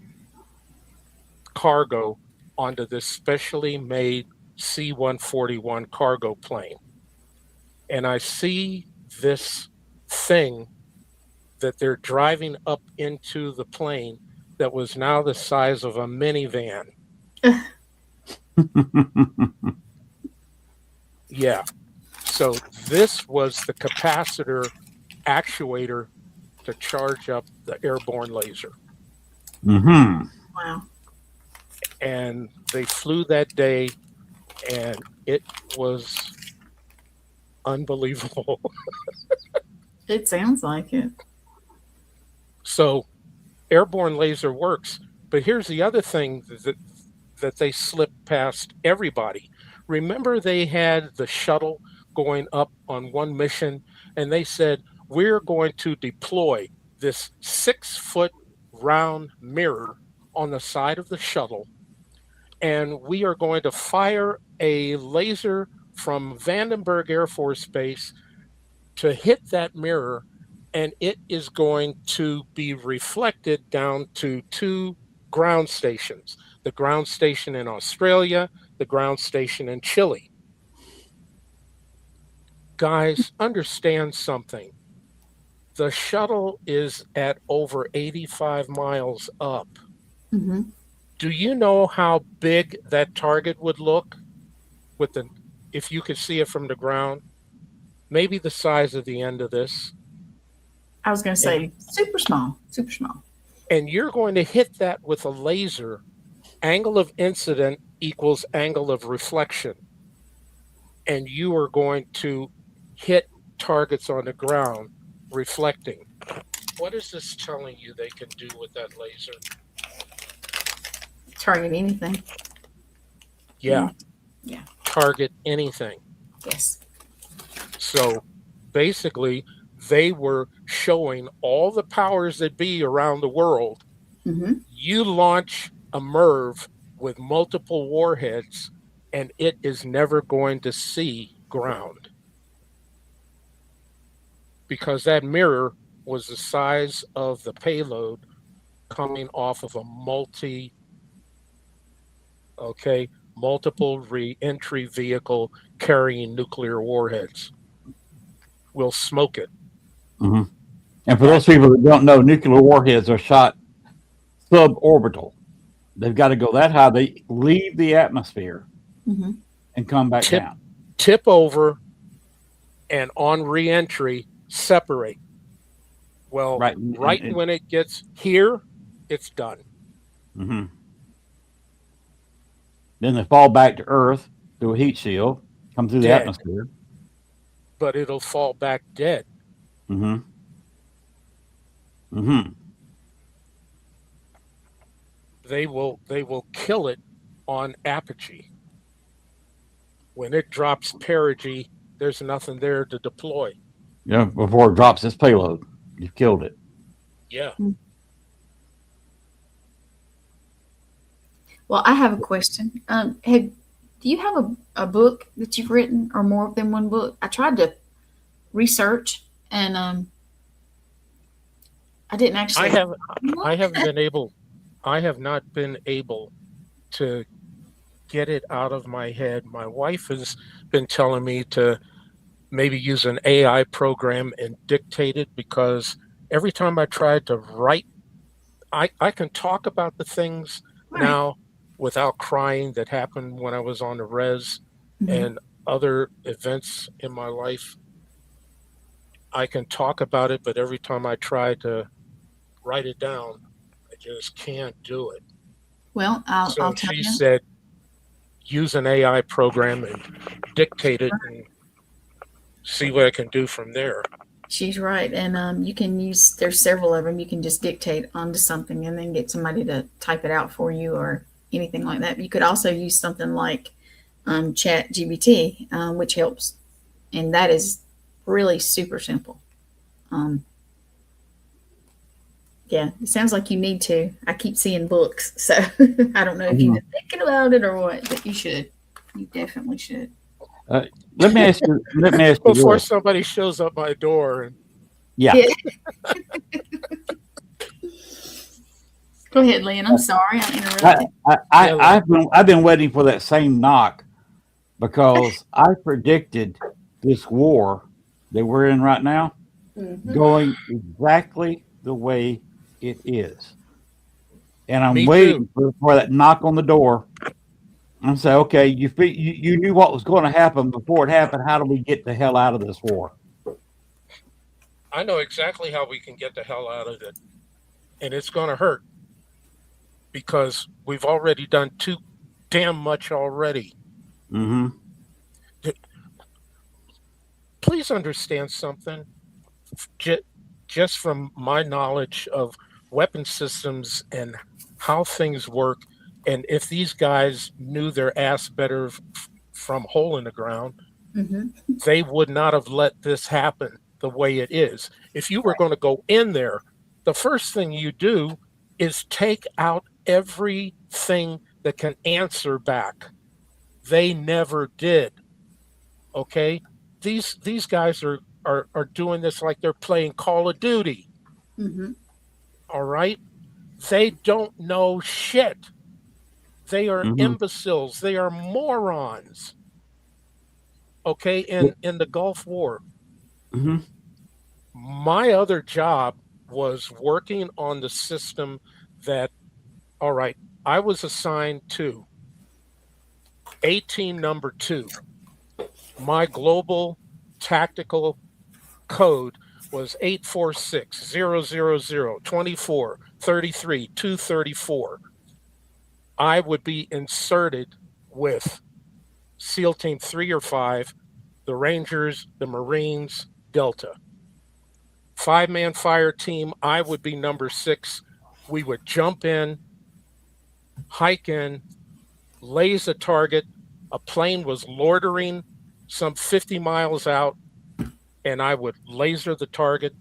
cargo onto this specially made C-141 cargo plane. And I see this thing that they're driving up into the plane that was now the size of a minivan. Yeah. So this was the capacitor actuator to charge up the airborne laser. Mm-hmm. Wow. And they flew that day, and it was unbelievable. It sounds like it. So airborne laser works, but here's the other thing that they slipped past everybody. Remember, they had the shuttle going up on one mission, and they said, "We're going to deploy this 6-foot round mirror on the side of the shuttle, and we are going to fire a laser from Vandenberg Air Force Base to hit that mirror, and it is going to be reflected down to 2 ground stations, the ground station in Australia, the ground station in Chile." Guys, understand something. The shuttle is at over 85 miles up. Mm-hmm. Do you know how big that target would look if you could see it from the ground? Maybe the size of the end of this. I was going to say super small, super small. And you're going to hit that with a laser. Angle of incident equals angle of reflection. And you are going to hit targets on the ground reflecting. What is this telling you they can do with that laser? Target anything. Yeah. Yeah. Target anything. Yes. So basically, they were showing all the powers that be around the world. Mm-hmm. You launch a MIRV with multiple warheads, and it is never going to see ground, because that mirror was the size of the payload coming off of a multiple re-entry vehicle carrying nuclear warheads. We'll smoke it. Mm-hmm. And for those people that don't know, nuclear warheads are shot suborbital. They've got to go that high. They leave the atmosphere Mm-hmm. and come back down. Tip over, and on re-entry, separate. Well, right when it gets here, it's done. Mm-hmm. Then they fall back to Earth through a heat shield, come through the atmosphere. But it'll fall back dead. Mm-hmm. Mm-hmm. They will kill it on apogee. When it drops perigee, there's nothing there to deploy. Yeah, before it drops its payload, you've killed it. Yeah. Well, I have a question. Do you have a book that you've written, or more than one book? I tried to research, and I didn't actually. I have not been able to get it out of my head. My wife has been telling me to maybe use an AI program and dictate it, because every time I tried to write, I can talk about the things now without crying that happened when I was on the res and other events in my life. I can talk about it, but every time I try to write it down, I just can't do it. Well, I'll tell you. She said, use an AI program and dictate it and see what I can do from there. She's right. And you can use, there's several of them. You can just dictate onto something and then get somebody to type it out for you or anything like that. But you could also use something like Chat GBT, which helps. And that is really super simple. Yeah, it sounds like you need to. I keep seeing books, so I don't know if you've been thinking about it or what, but you should. You definitely should. Let me ask you. Before somebody shows up my door. And... Yeah. Go ahead, Lynn. I'm sorry I interrupted. I've been waiting for that same knock, because I predicted this war that we're in right now going exactly the way it is, and I'm waiting for that knock on the door. And say, okay, you knew what was going to happen before it happened. How do we get the hell out of this war? I know exactly how we can get the hell out of it, and it's going to hurt, because we've already done too damn much already. Mm-hmm. Please understand something. Just from my knowledge of weapon systems and how things work, and if these guys knew their ass better from hole in the ground, they would not have let this happen the way it is. If you were going to go in there, the first thing you do is take out everything that can answer back. They never did. Okay? These guys are doing this like they're playing Call of Duty. All right? They don't know shit. They are imbeciles. They are morons. Okay? In the Gulf War. My other job was working on the system that, all right, I was assigned to A-Team number 2. My global tactical code was 846-000-24-33-234. I would be inserted with SEAL Team 3 or 5, the Rangers, the Marines, Delta. 5-man fire team, I would be number 6. We would jump in, hike in, laze a target. A plane was loitering some 50 miles out. and I would laser the target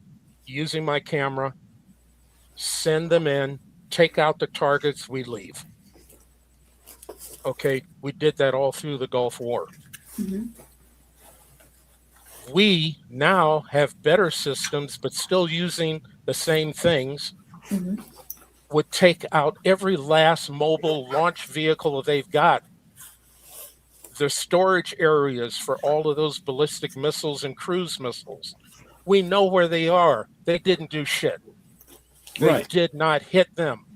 using my camera, send them in, take out the targets, we leave. Okay, we did that all through the Gulf War. We now have better systems, but still using the same things, would take out every last mobile launch vehicle they've got. The storage areas for all of those ballistic missiles and cruise missiles. We know where they are. They didn't do shit. They did not hit them.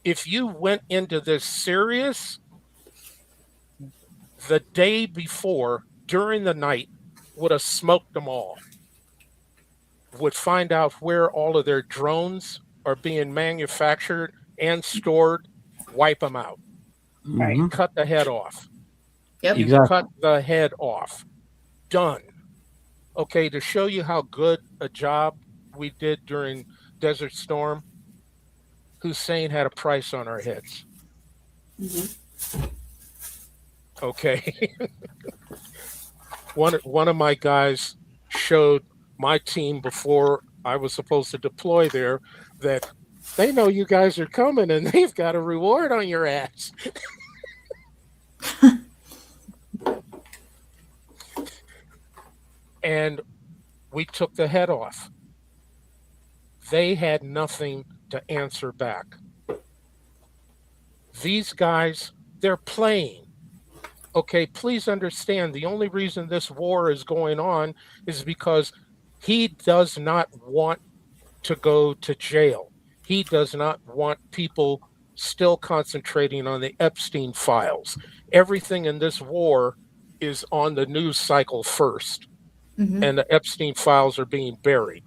If you went into this serious, the day before, during the night, would have smoked them all. Would find out where all of their drones are being manufactured and stored, wipe them out. Mhm. Cut the head off. Yep. You Exactly. cut the head off. Done. Okay, to show you how good a job we did during Desert Storm, Hussein had a price on our heads. Okay. One of my guys showed my team before I was supposed to deploy there that they know you guys are coming and they've got a reward on your ass. And we took the head off. They had nothing to answer back. These guys, they're playing. Okay, please understand, the only reason this war is going on is because he does not want to go to jail. He does not want people still concentrating on the Epstein files. Everything in this war is on the news cycle first, and the Epstein files are being buried.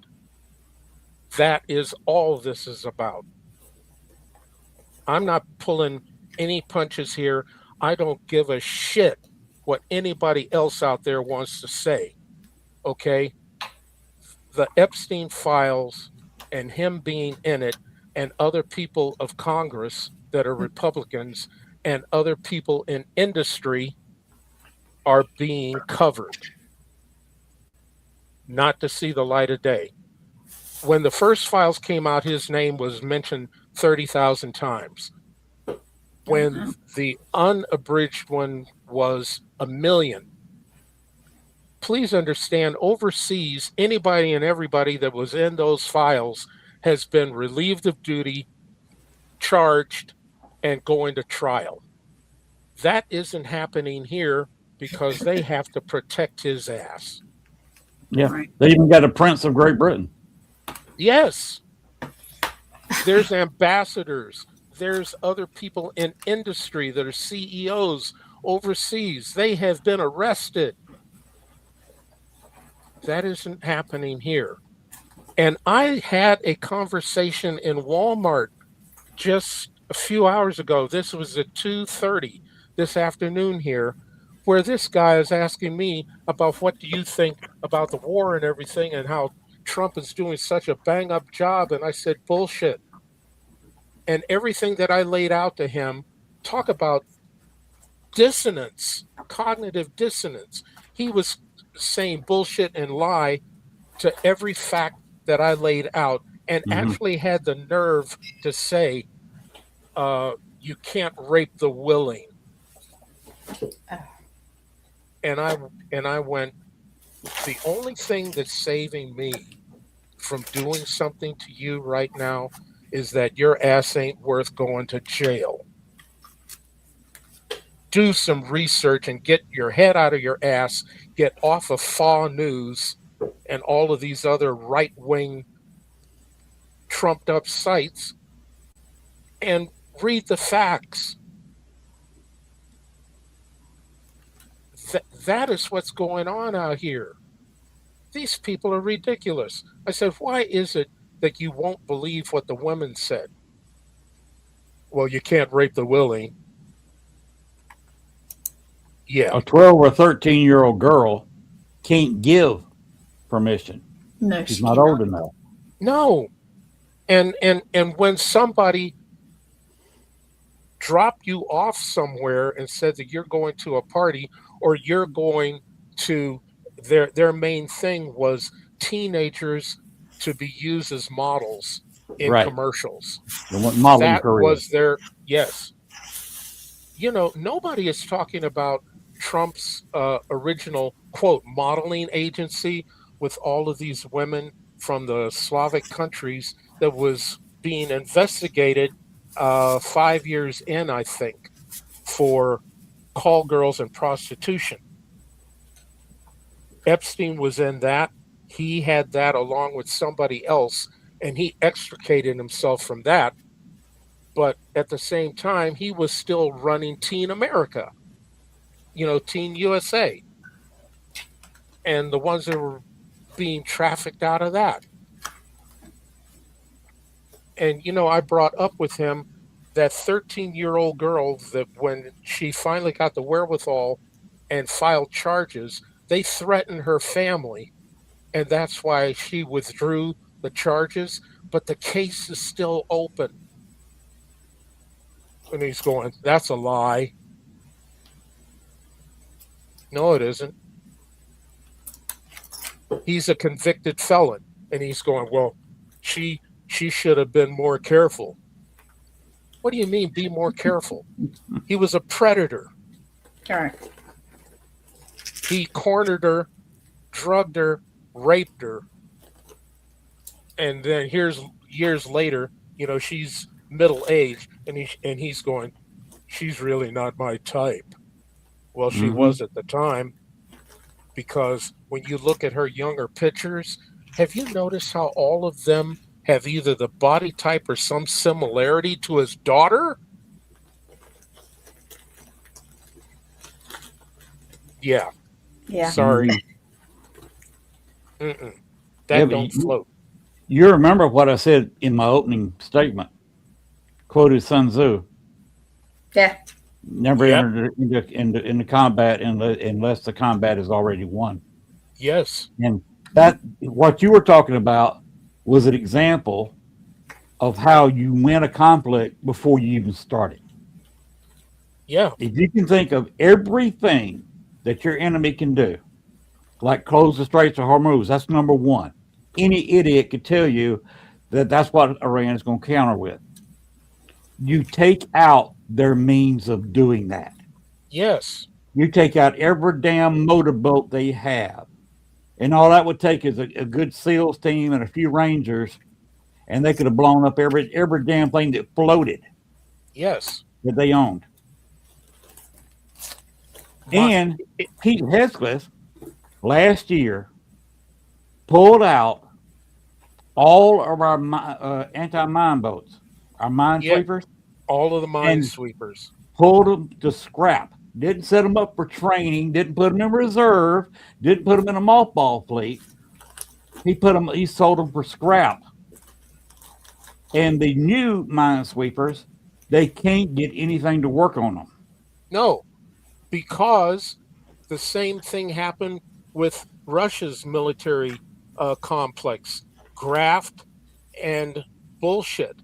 That is all this is about. I'm not pulling any punches here. I don't give a shit what anybody else out there wants to say. Okay? The Epstein files and him being in it, and other people of Congress that are Republicans and other people in industry are being covered, not to see the light of day. When the first files came out, his name was mentioned 30,000 times. When the unabridged one was 1 million. Please understand, overseas, anybody and everybody that was in those files has been relieved of duty, charged, and going to trial. That isn't happening here because they have to protect his ass. Yeah. They even got a Prince of Great Britain. Yes. There's ambassadors. There's other people in industry that are CEOs overseas. They have been arrested. That isn't happening here. And I had a conversation in Walmart just a few hours ago. This was at 2:30 this afternoon here, where this guy is asking me about what do you think about the war and everything and how Trump is doing such a bang-up job. And I said, bullshit. And everything that I laid out to him, talk about dissonance, cognitive dissonance. He was saying bullshit and lie to every fact that I laid out, and actually had the nerve to say, you can't rape the willing. And I went, the only thing that's saving me from doing something to you right now is that your ass ain't worth going to jail. Do some research and get your head out of your ass, get off of FAW News and all of these other right-wing trumped up sites and read the facts. That is what's going on out here. These people are ridiculous. I said, why is it that you won't believe what the women said? Well, you can't rape the willing. Yeah. A 12 or 13-year-old girl can't give permission. No, she's not old enough. No. And when somebody dropped you off somewhere and said that you're going to a party or you're going to their main thing was teenagers to be used as models in Right. commercials. They want modeling That career. was their, yes. Nobody is talking about Trump's original, quote, modeling agency with all of these women from the Slavic countries that was being investigated 5 years in, I think, for call girls and prostitution. Epstein was in that. He had that along with somebody else, and he extricated himself from that. But at the same time, he was still running Teen America, Teen USA, and the ones that were being trafficked out of that. And, I brought up with him that 13-year-old girl that when she finally got the wherewithal and filed charges, they threatened her family. And that's why she withdrew the charges. But the case is still open. And he's going, that's a lie. No, it isn't. He's a convicted felon. And he's going, well, she should have been more careful. What do you mean, be more careful? He was a predator. Correct. He cornered her, drugged her, raped her. And then here's years later, she's middle-aged, and he's going, she's really not my type. Well, she was at the time, because when you look at her younger pictures, have you noticed how all of them have either the body type or some similarity to his daughter? Yeah. Yeah. Sorry. That don't float. You remember what I said in my opening statement? Quoted Sun Tzu. Yeah. Never enter into combat unless the combat is already won. Yes. And that what you were talking about was an example of how you win a conflict before you even started. Yeah. If you can think of everything that your enemy can do, like close the Straits of Hormuz, that's number one. Any idiot could tell you that that's what Iran is going to counter with. You take out their means of doing that. Yes. You take out every damn motorboat they have. And all that would take is a good SEALs team and a few Rangers, and they could have blown up every damn thing that floated. Yes. That they owned. And Pete Hegseth last year pulled out all of our anti-mine boats, our minesweepers. All of the minesweepers. Pulled them to scrap. Didn't set them up for training. Didn't put them in reserve. Didn't put them in a mothball fleet. He sold them for scrap. And the new minesweepers, they can't get anything to work on them. No, because the same thing happened with Russia's military complex. Graft and bullshit.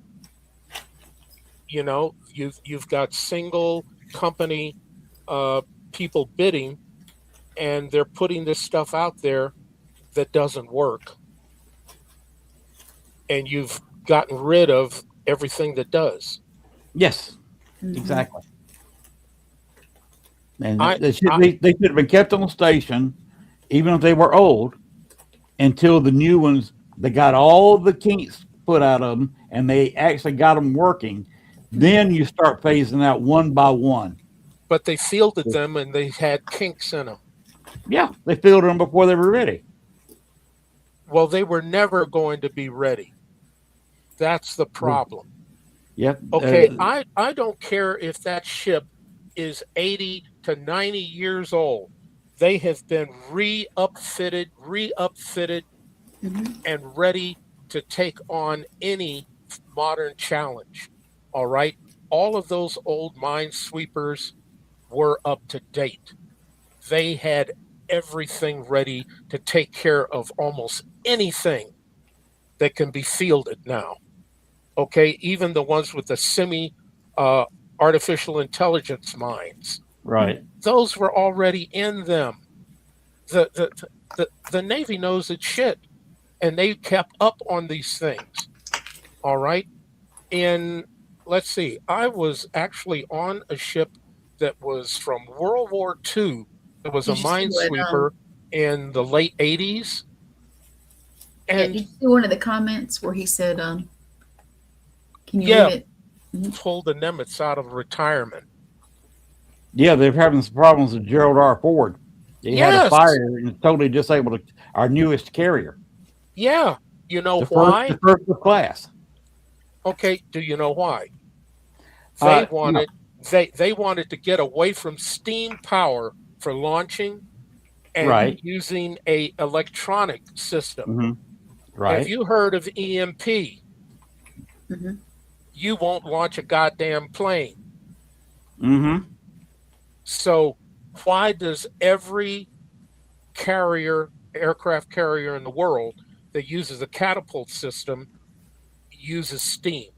You've got single company people bidding, and they're putting this stuff out there that doesn't work. And you've gotten rid of everything that does. Yes, exactly. And they should have been kept on station, even if they were old, until the new ones, they got all the kinks put out of them, and they actually got them working. Then you start phasing out one by one. But they fielded them, and they had kinks in them. Yeah, they fielded them before they were ready. Well, they were never going to be ready. That's the problem. Yep. Okay, I don't care if that ship is 80 to 90 years old. They have been re-upfitted, and ready to take on any modern challenge. All right? All of those old minesweepers were up to date. They had everything ready to take care of almost anything that can be fielded now. Okay, even the ones with the artificial intelligence mines. Right. Those were already in them. The Navy knows its shit, and they kept up on these things. All right. And let's see, I was actually on a ship that was from World War II. It was a Did you see what, minesweeper in the late 80s. yeah, And did you see one of the comments where he said, can you yeah, leave it? pulled the Nimitz out of retirement. Yeah, they're having some problems with Gerald R. Ford. He had a Yes. fire and totally disabled our newest carrier. Yeah. You know The why? first of class. Okay. Do you know why? They wanted no. they wanted to get away from steam power for launching and Right. using a electronic system. Mm-hmm. Right. Have you heard of EMP? Mm-hmm. You won't launch a goddamn plane. Mm-hmm. So why does every aircraft carrier in the world that uses a catapult system uses steam?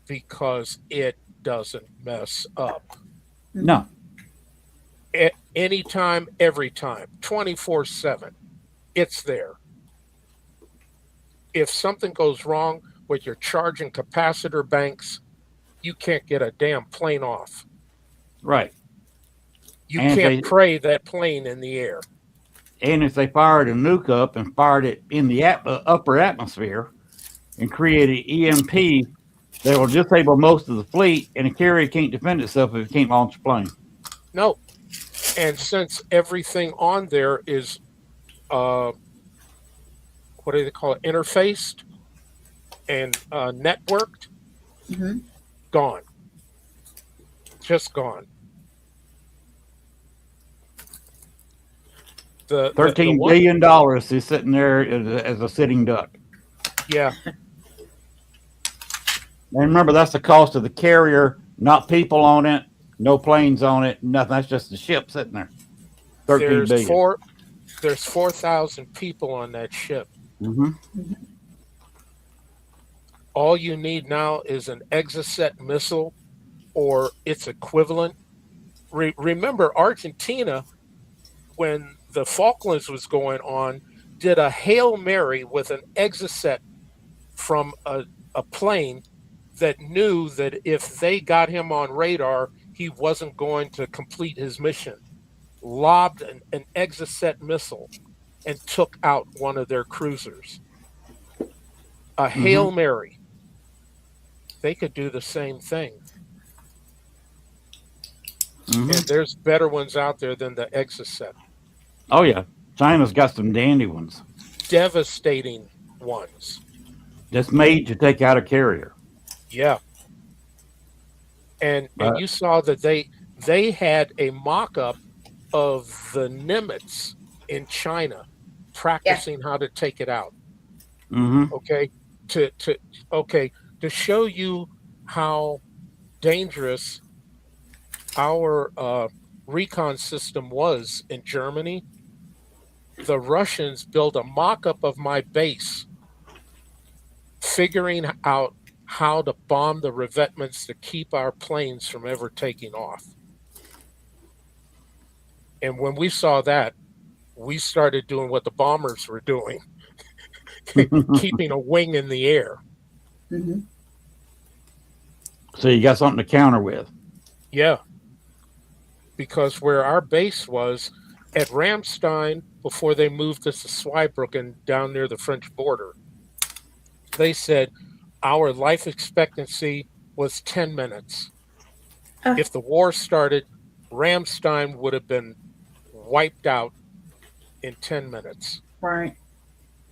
Because it doesn't mess up. No. Anytime, every time, 24/7. It's there. If something goes wrong with your charging capacitor banks, you can't get a damn plane off. Right. You can't pray that plane in the air. And if they fired a nuke up and fired it in the upper atmosphere and created EMP, they will disable most of the fleet, and a carrier can't defend itself if it can't launch a plane. No. And since everything on there is, what do they call it, interfaced and networked, Mm-hmm. gone. Just gone. $13 billion is sitting there as a sitting duck. Yeah. And remember, that's the cost of the carrier, not people on it, no planes on it, nothing. That's just the ship sitting there. $13 billion. There's 4,000 people on that ship. Mm-hmm. Mm-hmm. All you need now is an Exocet missile or its equivalent. Remember, Argentina, when the Falklands was going on, did a Hail Mary with an Exocet from a plane that knew that if they got him on radar, he wasn't going to complete his mission. Lobbed an Exocet missile and took out one of their cruisers. A Hail Mary. They could do the same thing. Mm-hmm. And there's better ones out there than the Exocet. Oh, yeah. China's got some dandy ones. Devastating ones. That's made to take out a carrier. Yeah. And you saw that they had a mock-up of the Nimitz in China practicing how to take it out. Mm-hmm. Okay. To show you how dangerous our recon system was in Germany, the Russians built a mock-up of my base, figuring out how to bomb the revetments to keep our planes from ever taking off. And when we saw that, we started doing what the bombers were doing, keeping a wing in the air. Mm-hmm. So you got something to counter with. Yeah. Because where our base was at Ramstein, before they moved us to Zweibrücken down near the French border, they said our life expectancy was 10 minutes. If the war started, Ramstein would have been wiped out in 10 minutes. Right.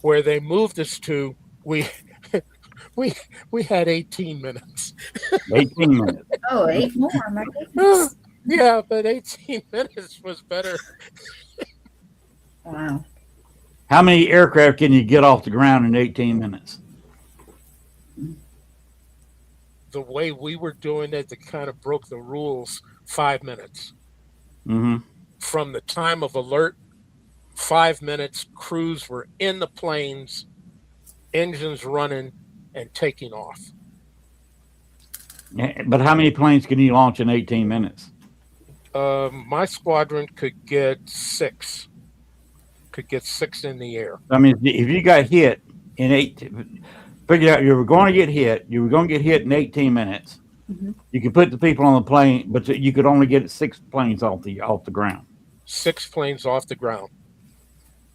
Where they moved us to, we had 18 minutes. 18 minutes. Oh, 8 more, my goodness. Yeah, but 18 minutes was better. Wow. How many aircraft can you get off the ground in 18 minutes? The way we were doing it, that kind of broke the rules, 5 minutes. Mm-hmm. From the time of alert, 5 minutes, crews were in the planes, engines running and taking off. But how many planes can you launch in 18 minutes? My squadron could get 6. could get 6 in the air. I mean, if you got hit in 8, figure out you were going to get hit. You were going to get hit in 18 minutes. Mhm. You could put the people on the plane, but you could only get 6 planes off the ground. 6 planes off the ground.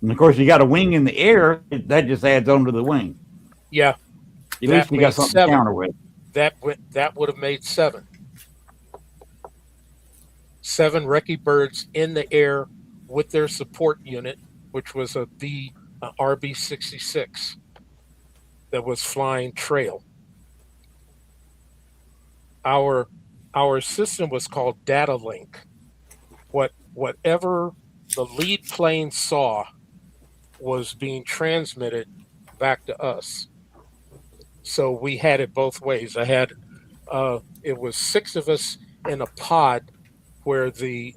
And of course, you got a wing in the air. That just adds on to the wing. Yeah. At least you got something to counter with. That would have made 7. 7 recce birds in the air with their support unit, which was a RB-66 that was flying trail. Our system was called data link. Whatever the lead plane saw was being transmitted back to us. So we had it both ways. I had it was 6 of us in a pod where the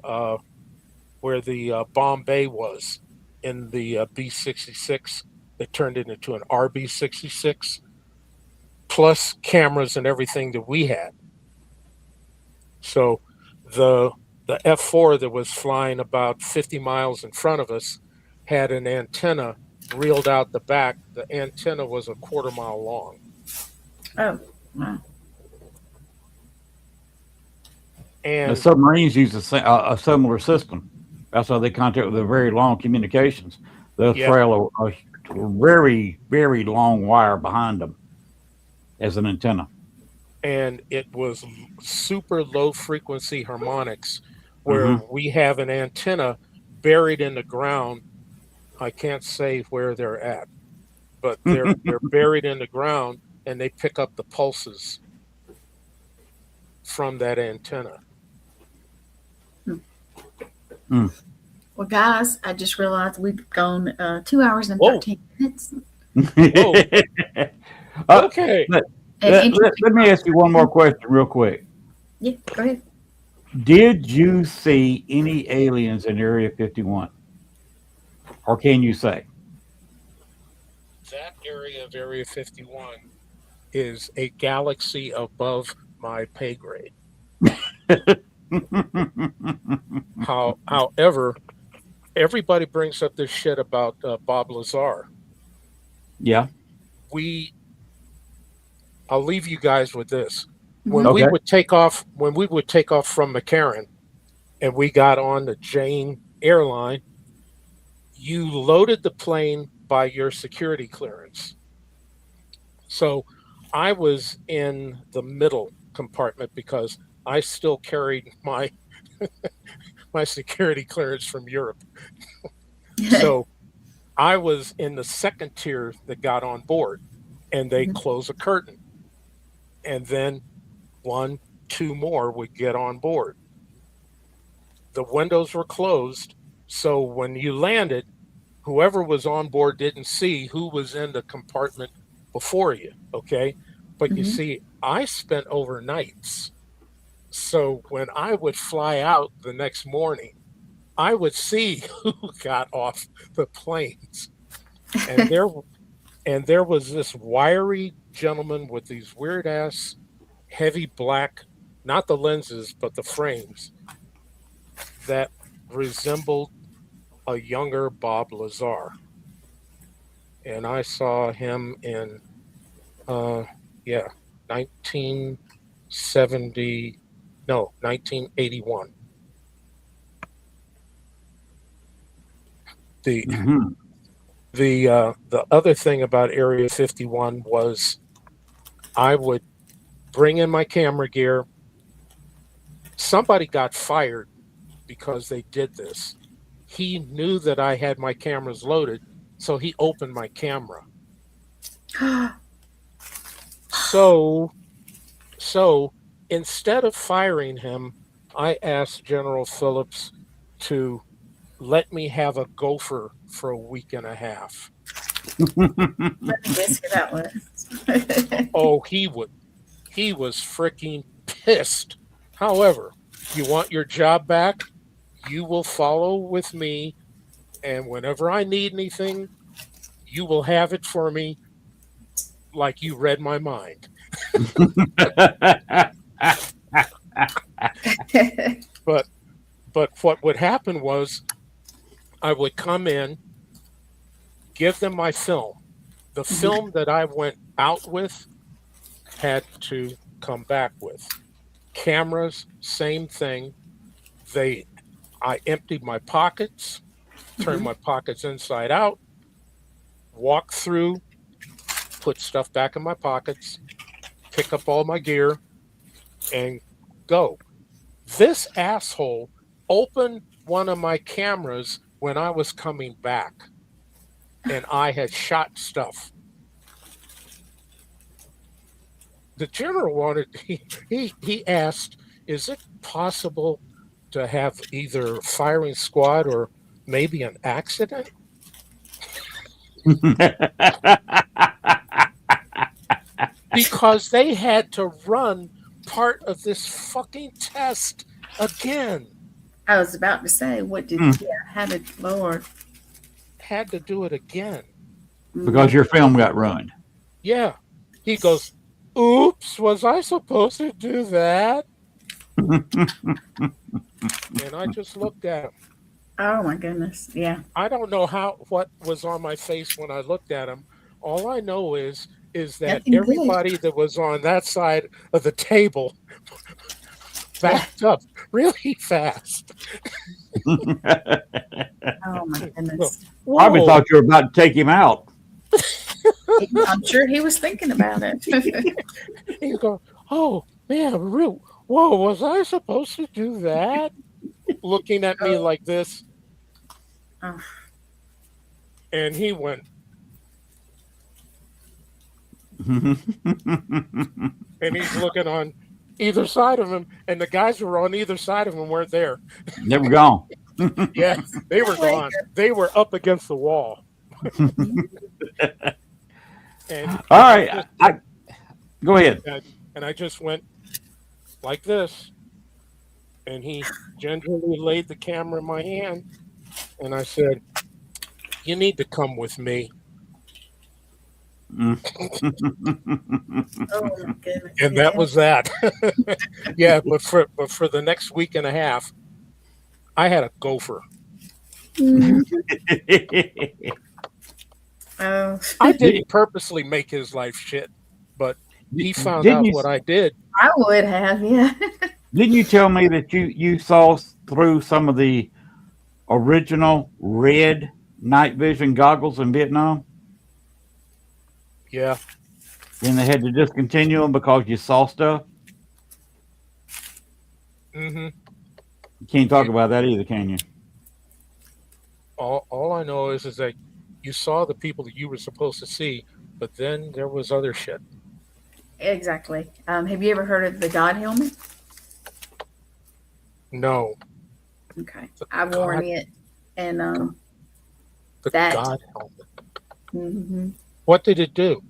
bomb bay was in the B-66 that turned it into an RB-66, plus cameras and everything that we had. So the F-4 that was flying about 50 miles in front of us had an antenna reeled out the back. The antenna was a 1/4 mile long. Oh, wow. The And submarines use a similar system. That's how they contact with the very long communications. They'll trail a very, very long wire behind them as an antenna. And it was super low frequency harmonics where we have an antenna buried in the ground. I can't say where they're at, but they're buried in the ground, and they pick up the pulses from that antenna. Well, guys, I just realized we've gone 2 hours and 13 minutes. Okay. Let me ask you one more question real quick. Yeah, go ahead. Did you see any aliens in Area 51? Or can you say? That area of Area 51 is a galaxy above my pay grade. However, everybody brings up this shit about Bob Lazar. Yeah. I'll leave you guys with this. When we would take off from McCarran and we got on the Jane airline, you loaded the plane by your security clearance. So I was in the middle compartment because I still carried my my security clearance from Europe. So I was in the second tier that got on board, and they close a curtain. And then 1, 2 more would get on board. The windows were closed, so when you landed, whoever was on board didn't see who was in the compartment before you, okay? But you see, I spent overnights. So when I would fly out the next morning, I would see who got off the planes. And there was this wiry gentleman with these weird ass heavy black, not the lenses, but the frames, that resembled a younger Bob Lazar. And I saw him in 1981. The other thing about Area 51 was I would bring in my camera gear. Somebody got fired because they did this. He knew that I had my cameras loaded, so he opened my camera. So instead of firing him, I asked General Phillips to let me have a gopher for a week and a half. Let me guess who that was. Oh, he was freaking pissed. However, you want your job back? You will follow with me, and whenever I need anything, you will have it for me like you read my mind. But what would happen was I would come in give them my film. The film that I went out with had to come back with. Cameras, same thing. I emptied my pockets, turned my pockets inside out, walked through, put stuff back in my pockets, pick up all my gear, and go. This asshole opened one of my cameras when I was coming back, and I had shot stuff. The general wanted, he asked, is it possible to have either firing squad or maybe an accident? Because they had to run part of this fucking test again. I was about to say, what did how did Lord Had to do it again. Because your film got ruined. Yeah. He goes, oops, was I supposed to do that? And I just looked at him. Oh my goodness. Yeah. I don't know what was on my face when I looked at him. All I know is that Nothing everybody that was on that side of the table backed up really fast. Oh my goodness. Whoa. Probably thought you were about to take him out. I'm sure he was thinking about it. He's going, oh man, whoa, was I supposed to do that? Looking at me like this. Oh. And he went. And he's looking on either side of him, and the guys who were on either side of him weren't there. They were gone. Yeah, they were gone. They were up against the wall. And all right, go ahead. And I just went like this, and he gingerly laid the camera in my hand, and I said, "You need to come with me." Oh my goodness. And that was that. Yeah, but for the next week and a half, I had a gopher. Oh. I didn't purposely make his life shit, but he found out what I did. I would have, yeah. Didn't you tell me that you saw through some of the original red night vision goggles in Vietnam? Yeah. And they had to discontinue them because you saw stuff? Mm-hmm. You can't talk about that either, can you? All I know is that you saw the people that you were supposed to see, but then there was other shit. Exactly. Have you ever heard of the God helmet? No. Okay. I've worn it, and The that. God helmet. Mm-hmm. What did it do?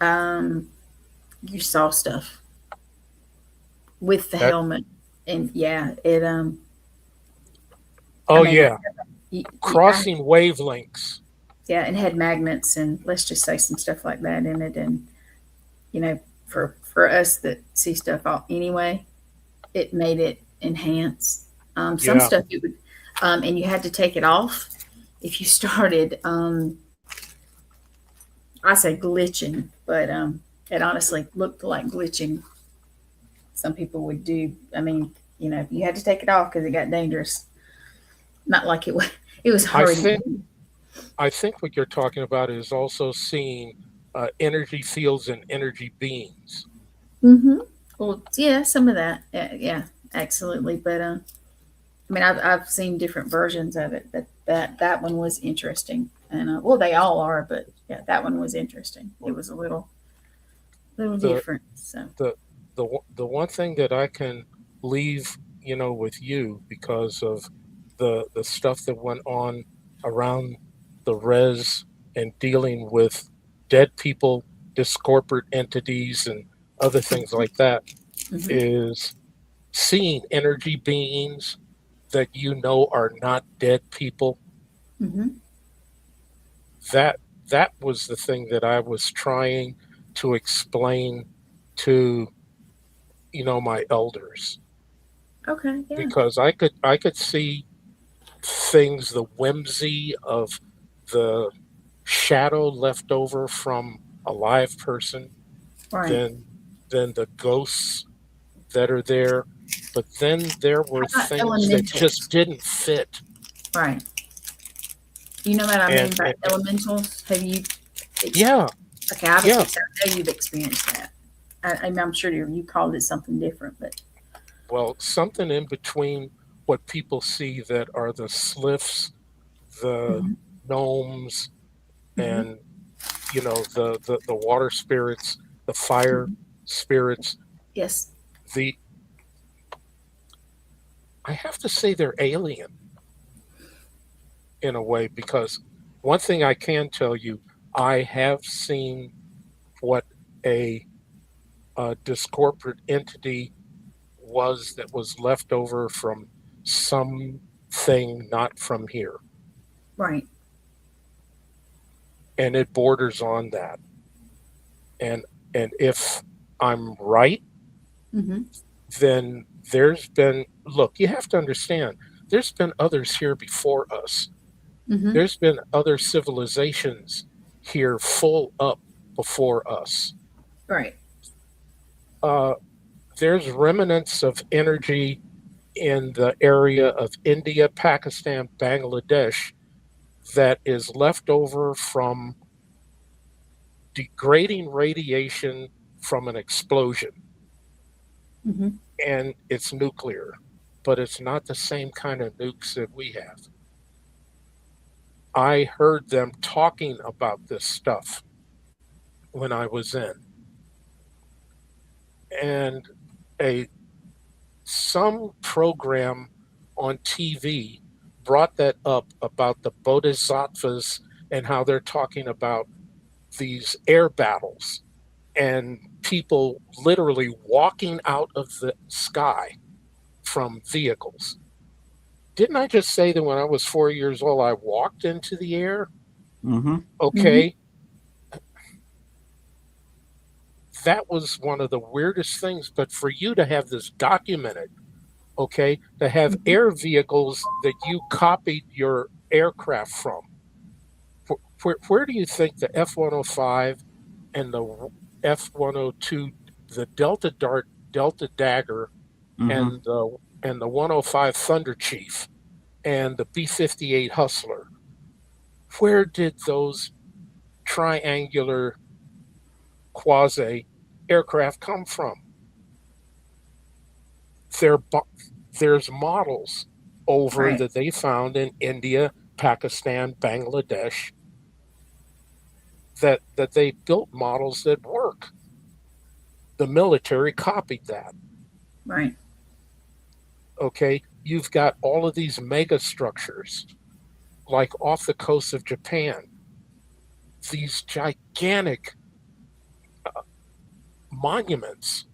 You saw stuff with the helmet, and yeah, it Oh I mean, yeah, crossing wavelengths. Yeah, and had magnets, and let's just say some stuff like that in it, and for us that see stuff all anyway, it made it enhance. Some stuff it would, and you had to take it off if you started. I say glitching, but it honestly looked like glitching. Some people would do. I mean, you had to take it off because it got dangerous. Not like it was. It was hard. I think what you're talking about is also seeing energy fields and energy beams. Mm-hmm. Well, yeah, some of that. Yeah, absolutely. But I mean, I've seen different versions of it. But that one was interesting, and well, they all are. But yeah, that one was interesting. It was a little different. So the one thing that I can leave, with you because of the stuff that went on around the res and dealing with dead people, discorporate entities, and other things like that, is seeing energy beings that are not dead people. That was the thing that I was trying to explain to my elders. Okay, yeah. Because I could see things, the whimsy of the shadow left over from a live person Right. than the ghosts that are there. But then there were How about things that just elementals? didn't fit. Right. You know what I mean And, by and elementals? Have you? yeah, Okay, yeah. I know you've experienced that. I'm sure you called it something different, but Well, something in between what people see that are the sliffs, the hmm gnomes, hmm and the water spirits, the fire hmm spirits. yes, The I have to say they're alien in a way, because one thing I can tell you, I have seen what a, discorporate entity was that was left over from something not from here, right. and it borders on that. And if I'm right, hmm then there's been, look, you have to understand, there's been others here before us. hmm There's been other civilizations here full up before us. Right. Uh, there's remnants of energy in the area of India, Pakistan, Bangladesh that is left over from degrading radiation from an explosion, hmm and it's nuclear, but it's not the same kind of nukes that we have. I heard them talking about this stuff when I was in, and a some program on TV brought that up about the bodhisattvas and how they're talking about these air battles and people literally walking out of the sky from vehicles. Didn't I just say that when I was 4 years old, I walked into the air? Mm-hmm. hmm Okay, that was one of the weirdest things. But for you to have this documented, okay, to have hmm air vehicles that you copied your aircraft from, where do you think the F 105 and the F 102, the Delta Dart, Delta Dagger, Mm-hmm. and the 105 Thunder Chief and the B 58 Hustler, where did those triangular quasi aircraft come from? There, there's models over Right. that they found in India, Pakistan, Bangladesh, that they built models that work. The military copied that. Right. Okay, you've got all of these mega structures, like off the coast of Japan, these gigantic monuments.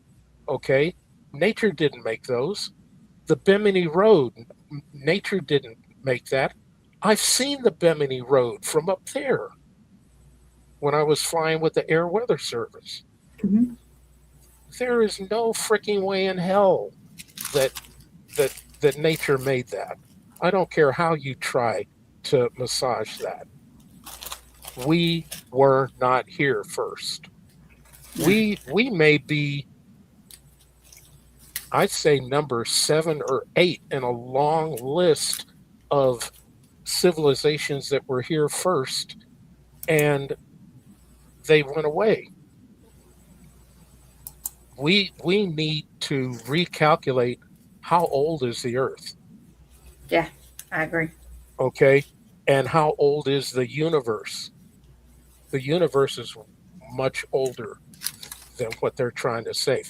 Okay, nature didn't make those. The Bimini Road, nature didn't make that. I've seen the Bimini Road from up there when I was flying with the Air Weather Service. hmm There is no freaking way in hell that that nature made that. I don't care how you try to massage that. We were not here first. Yeah. We may be, I'd say, number 7 or 8 in a long list of civilizations that were here first, and they went away. We need to recalculate how old is the Earth, Yeah. I agree. okay, and how old is the universe. The universe is much older than what they're trying to say.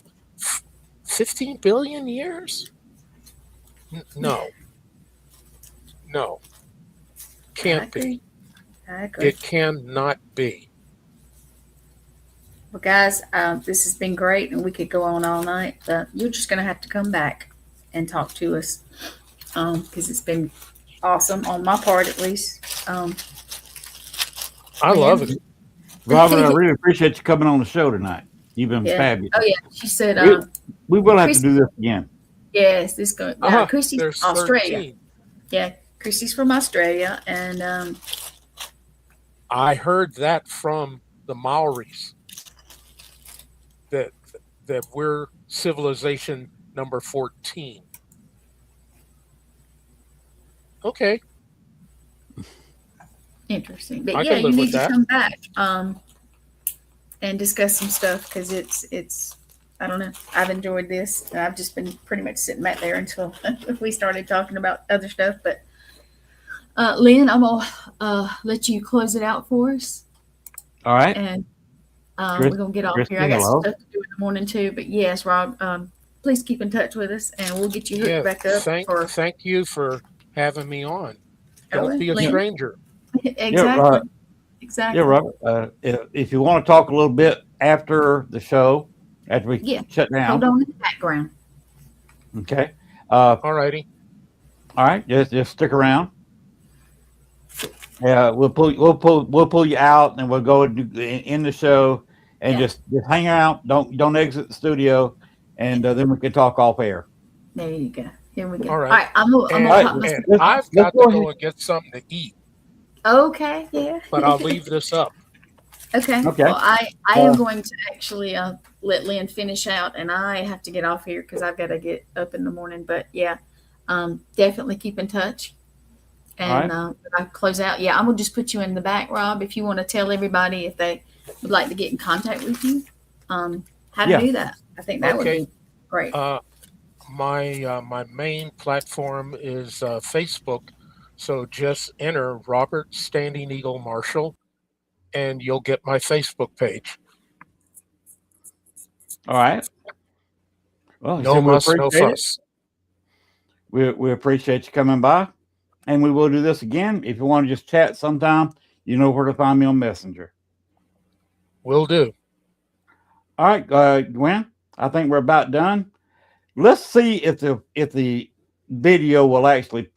15 billion years? No, no, I can't be. agree. I agree. It cannot be. Well, guys, this has been great, and we could go on all night, but you're just going to have to come back and talk to us because it's been awesome on my part, at least. I Man. love it. Robert, I really appreciate you coming on the show tonight. You've been Yeah. fabulous. Oh, yeah. She said, We will have to Chris, do this again. yes, this going. Christy's There's from Australia. 13. Yeah, Christy's from Australia, and I heard that from the Maoris that we're civilization number 14. Okay, Interesting. But I yeah, can you live need with to that. come back and discuss some stuff because it's I don't know. I've enjoyed this. I've just been pretty much sitting back there until we started talking about other stuff. But Lynn, I'm gonna let you close it out for us, All right. and Chris, we're gonna get off here. I Christy, got some hello. stuff to do in the morning too. But yes, Rob, please keep in touch with us, and we'll get you hooked Yeah, back up. thank you for having me on. Don't be a Lynn. stranger. Exactly. Yeah, Robert. If you want to talk a little bit after the show, after we Yeah. shut down, Hold on in the background. okay. All righty. All right, just stick around. Yeah, we'll pull you out, and we'll go in the show, and just hang out. Don't exit the studio, and then we can talk off air. There you go. Here we go. All right. All right. I'm gonna right, pop my And stuff. I've got to go and get something to eat, Okay. Yeah. but I'll leave this up. Okay. Okay. Well, I am going to actually let Lynn finish out, and I have to get off here because I've got to get up in the morning. But yeah, definitely keep in touch. And when I close out, I'm gonna just put you in the back, Rob. If you want to tell everybody if they would like to get in contact with you, how to do that. I think that would be great. My main platform is Facebook, so just enter Robert Standing Eagle Marshall, and you'll get my Facebook page. All right. Well, No muss, no fuss. We appreciate you coming by, and we will do this again. If you want to just chat sometime, you know where to find me on Messenger. Will do. All right, Gwen. I think we're about done. Let's see if the video will actually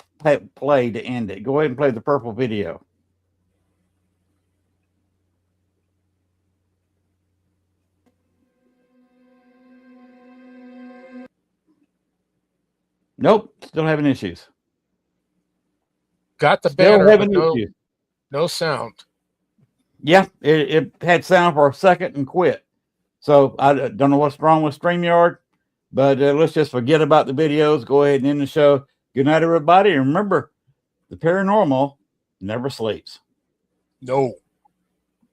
play to end it. Go ahead and play the purple video. Nope, still having issues. Got the Still banner, having but issues. no sound. Yeah, it had sound for a second and quit. So I don't know what's wrong with StreamYard, but let's just forget about the videos. Go ahead and end the show. Good night, everybody. And remember, the paranormal never sleeps. No.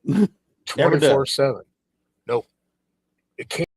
24/7. No. It can't.